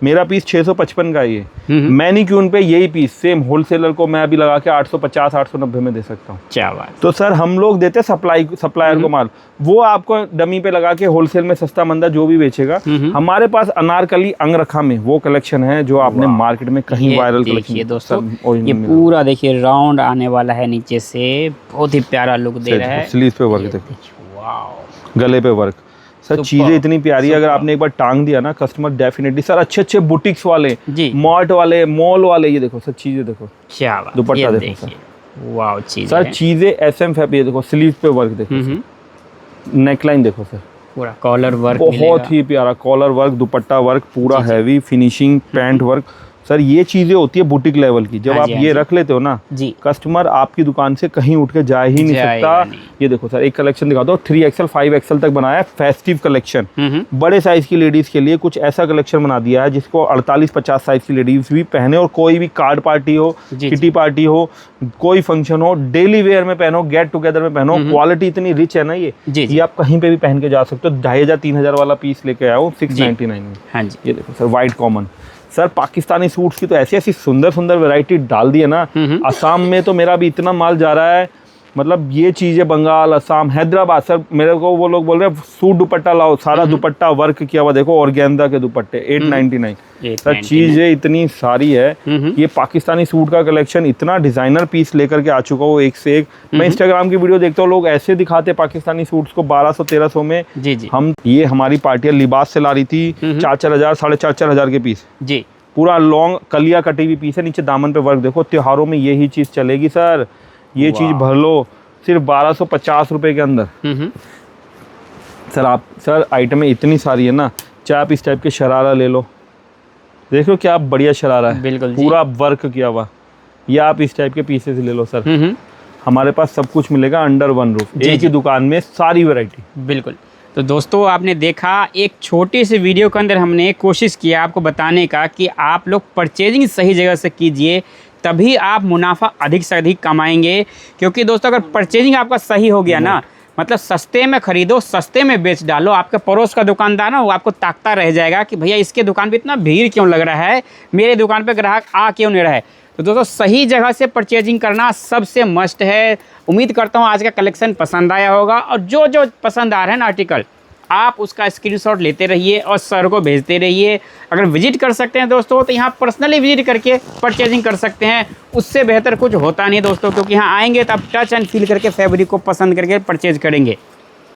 A: मेरा पीस 655 का ये, मैनीक्यून पे यही पीस सेम होलसेलर को मैं अभी लगा के 850-890 में दे सकता हूँ।
B: क्या बात।
A: तो सर हम लोग देते सप्लायर को माल, वो आपको डमी पे लगा के होलसेल में सस्ता मंदा जो भी बेचेगा। हमारे पास अनारकली अंगरखा में वो कलेक्शन है जो आपने मार्केट में कहीं वायरल कलेक्शन।
B: ये दोस्तों ये पूरा देखिए राउंड आने वाला है नीचे से, बहुत ही प्यारा लुक दे रहा है।
A: स्लीव पे वर्क देखो, वाओ, गले पे वर्क। सर चीजें इतनी प्यारी है, अगर आपने एक बार टांग दिया ना कस्टमर डेफिनेटली। सर अच्छे अच्छे बुटीक्स वाले, मॉट वाले, मॉल वाले, ये देखो सर चीजें देखो,
B: क्या
A: दुपट्टा देखो सर,
B: वाओ चीज
A: सर चीजें SM फैब्रिक। ये देखो स्लीव पे वर्क देखो, नेकलाइन देखो सर,
B: पूरा कॉलर वर्क,
A: बहुत ही प्यारा कॉलर वर्क, दुपट्टा वर्क, पूरा heavy finishing, pant work. Sir ये चीजें होती है बुटीक लेवल की। जब आप ये रख लेते हो ना, कस्टमर आपकी दुकान से कहीं उठ के जा ही नहीं सकता। ये देखो सर एक कलेक्शन दिखा दो, 3XL 5XL तक बनाया है, फेस्टिव कलेक्शन। बड़े साइज की लेडीज के लिए कुछ ऐसा कलेक्शन बना दिया है जिसको 48-50 साइज की लेडीज भी पहने, और कोई भी कार्ड पार्टी हो, किटी पार्टी हो, कोई फंक्शन हो, डेली वेयर में पहनो, गेट टुगेदर में पहनो। क्वालिटी इतनी रिच है ना ये आप कहीं पे भी पहन के जा सकते हो। 2500-3000 वाला पीस लेके आया हूँ 699 में।
B: हाँ जी,
A: ये देखो sir white common. Sir Pakistani suits की तो ऐसी ऐसी सुंदर सुंदर वैरायटी डाल दी है ना। असम में तो मेरा भी इतना माल जा रहा है मतलब ये चीज़ें बंगाल, असम, हैदराबाद, सर मेरे को वो लोग बोल रहे हैं सूट दुपट्टा लाओ, सारा दुपट्टा वर्क किया हुआ, देखो ऑर्गेन्जा के दुपट्टे 899। सर चीज़ें इतनी सारी है। ये पाकिस्तानी सूट का कलेक्शन, इतना डिजाइनर पीस लेकर के आ चुका हूँ एक से एक। मैं इंस्टाग्राम की वीडियो देखता हूँ, लोग ऐसे दिखाते पाकिस्तानी सूट्स को 1200-1300 में।
B: जी।
A: हम ये हमारी पार्टियां लिबास से ला रही थी 4-4 हज़ार, 4.5 हज़ार के पीस
B: जी।
A: पूरा लॉन्ग कलिया कटी हुई पीस है, नीचे दामन पे वर्क। देखो त्योहारों में यही चीज़ चलेगी सर, ये चीज़ भर लो सिर्फ 1250 रुपए के अंदर। सर आइटमें इतनी सारी है ना, चाहे आप इस टाइप के शरारा ले लो, देख लो क्या बढ़िया शरारा है,
B: बिल्कुल
A: पूरा वर्क किया हुआ। या आप इस टाइप के पीसेस ले लो सर, हमारे पास सब कुछ मिलेगा अंडर वन रूफ, एक ही दुकान में सारी वैरायटी।
B: बिल्कुल। तो दोस्तों आपने देखा, एक छोटी सी वीडियो के अंदर हमने कोशिश किया आपको बताने का कि आप लोग परचेजिंग सही जगह से कीजिए, तभी आप मुनाफा अधिक से अधिक कमाएंगे। क्योंकि दोस्तों अगर परचेजिंग आपका सही हो गया ना, मतलब सस्ते में खरीदो, सस्ते में बेच डालो, आपके पड़ोस का दुकानदार ना वो आपको ताकता रह जाएगा कि भैया इसके दुकान पे इतना भीड़ क्यों लग रहा है, मेरे दुकान पे ग्राहक आ क्यों नहीं रहा है। तो दोस्तों सही जगह से परचेजिंग करना सबसे मस्ट है। उम्मीद करता हूँ आज का कलेक्शन पसंद आया होगा, और जो जो पसंद आ रहा है ना आर्टिकल, आप उसका स्क्रीनशॉट लेते रहिए और सर को भेजते रहिए। अगर विजिट कर सकते हैं दोस्तों तो यहाँ पर्सनली विजिट करके परचेजिंग कर सकते हैं, उससे बेहतर कुछ होता नहीं दोस्तों। क्योंकि यहाँ आएंगे तो आप टच एंड फील करके फैब्रिक को पसंद करके परचेज करेंगे।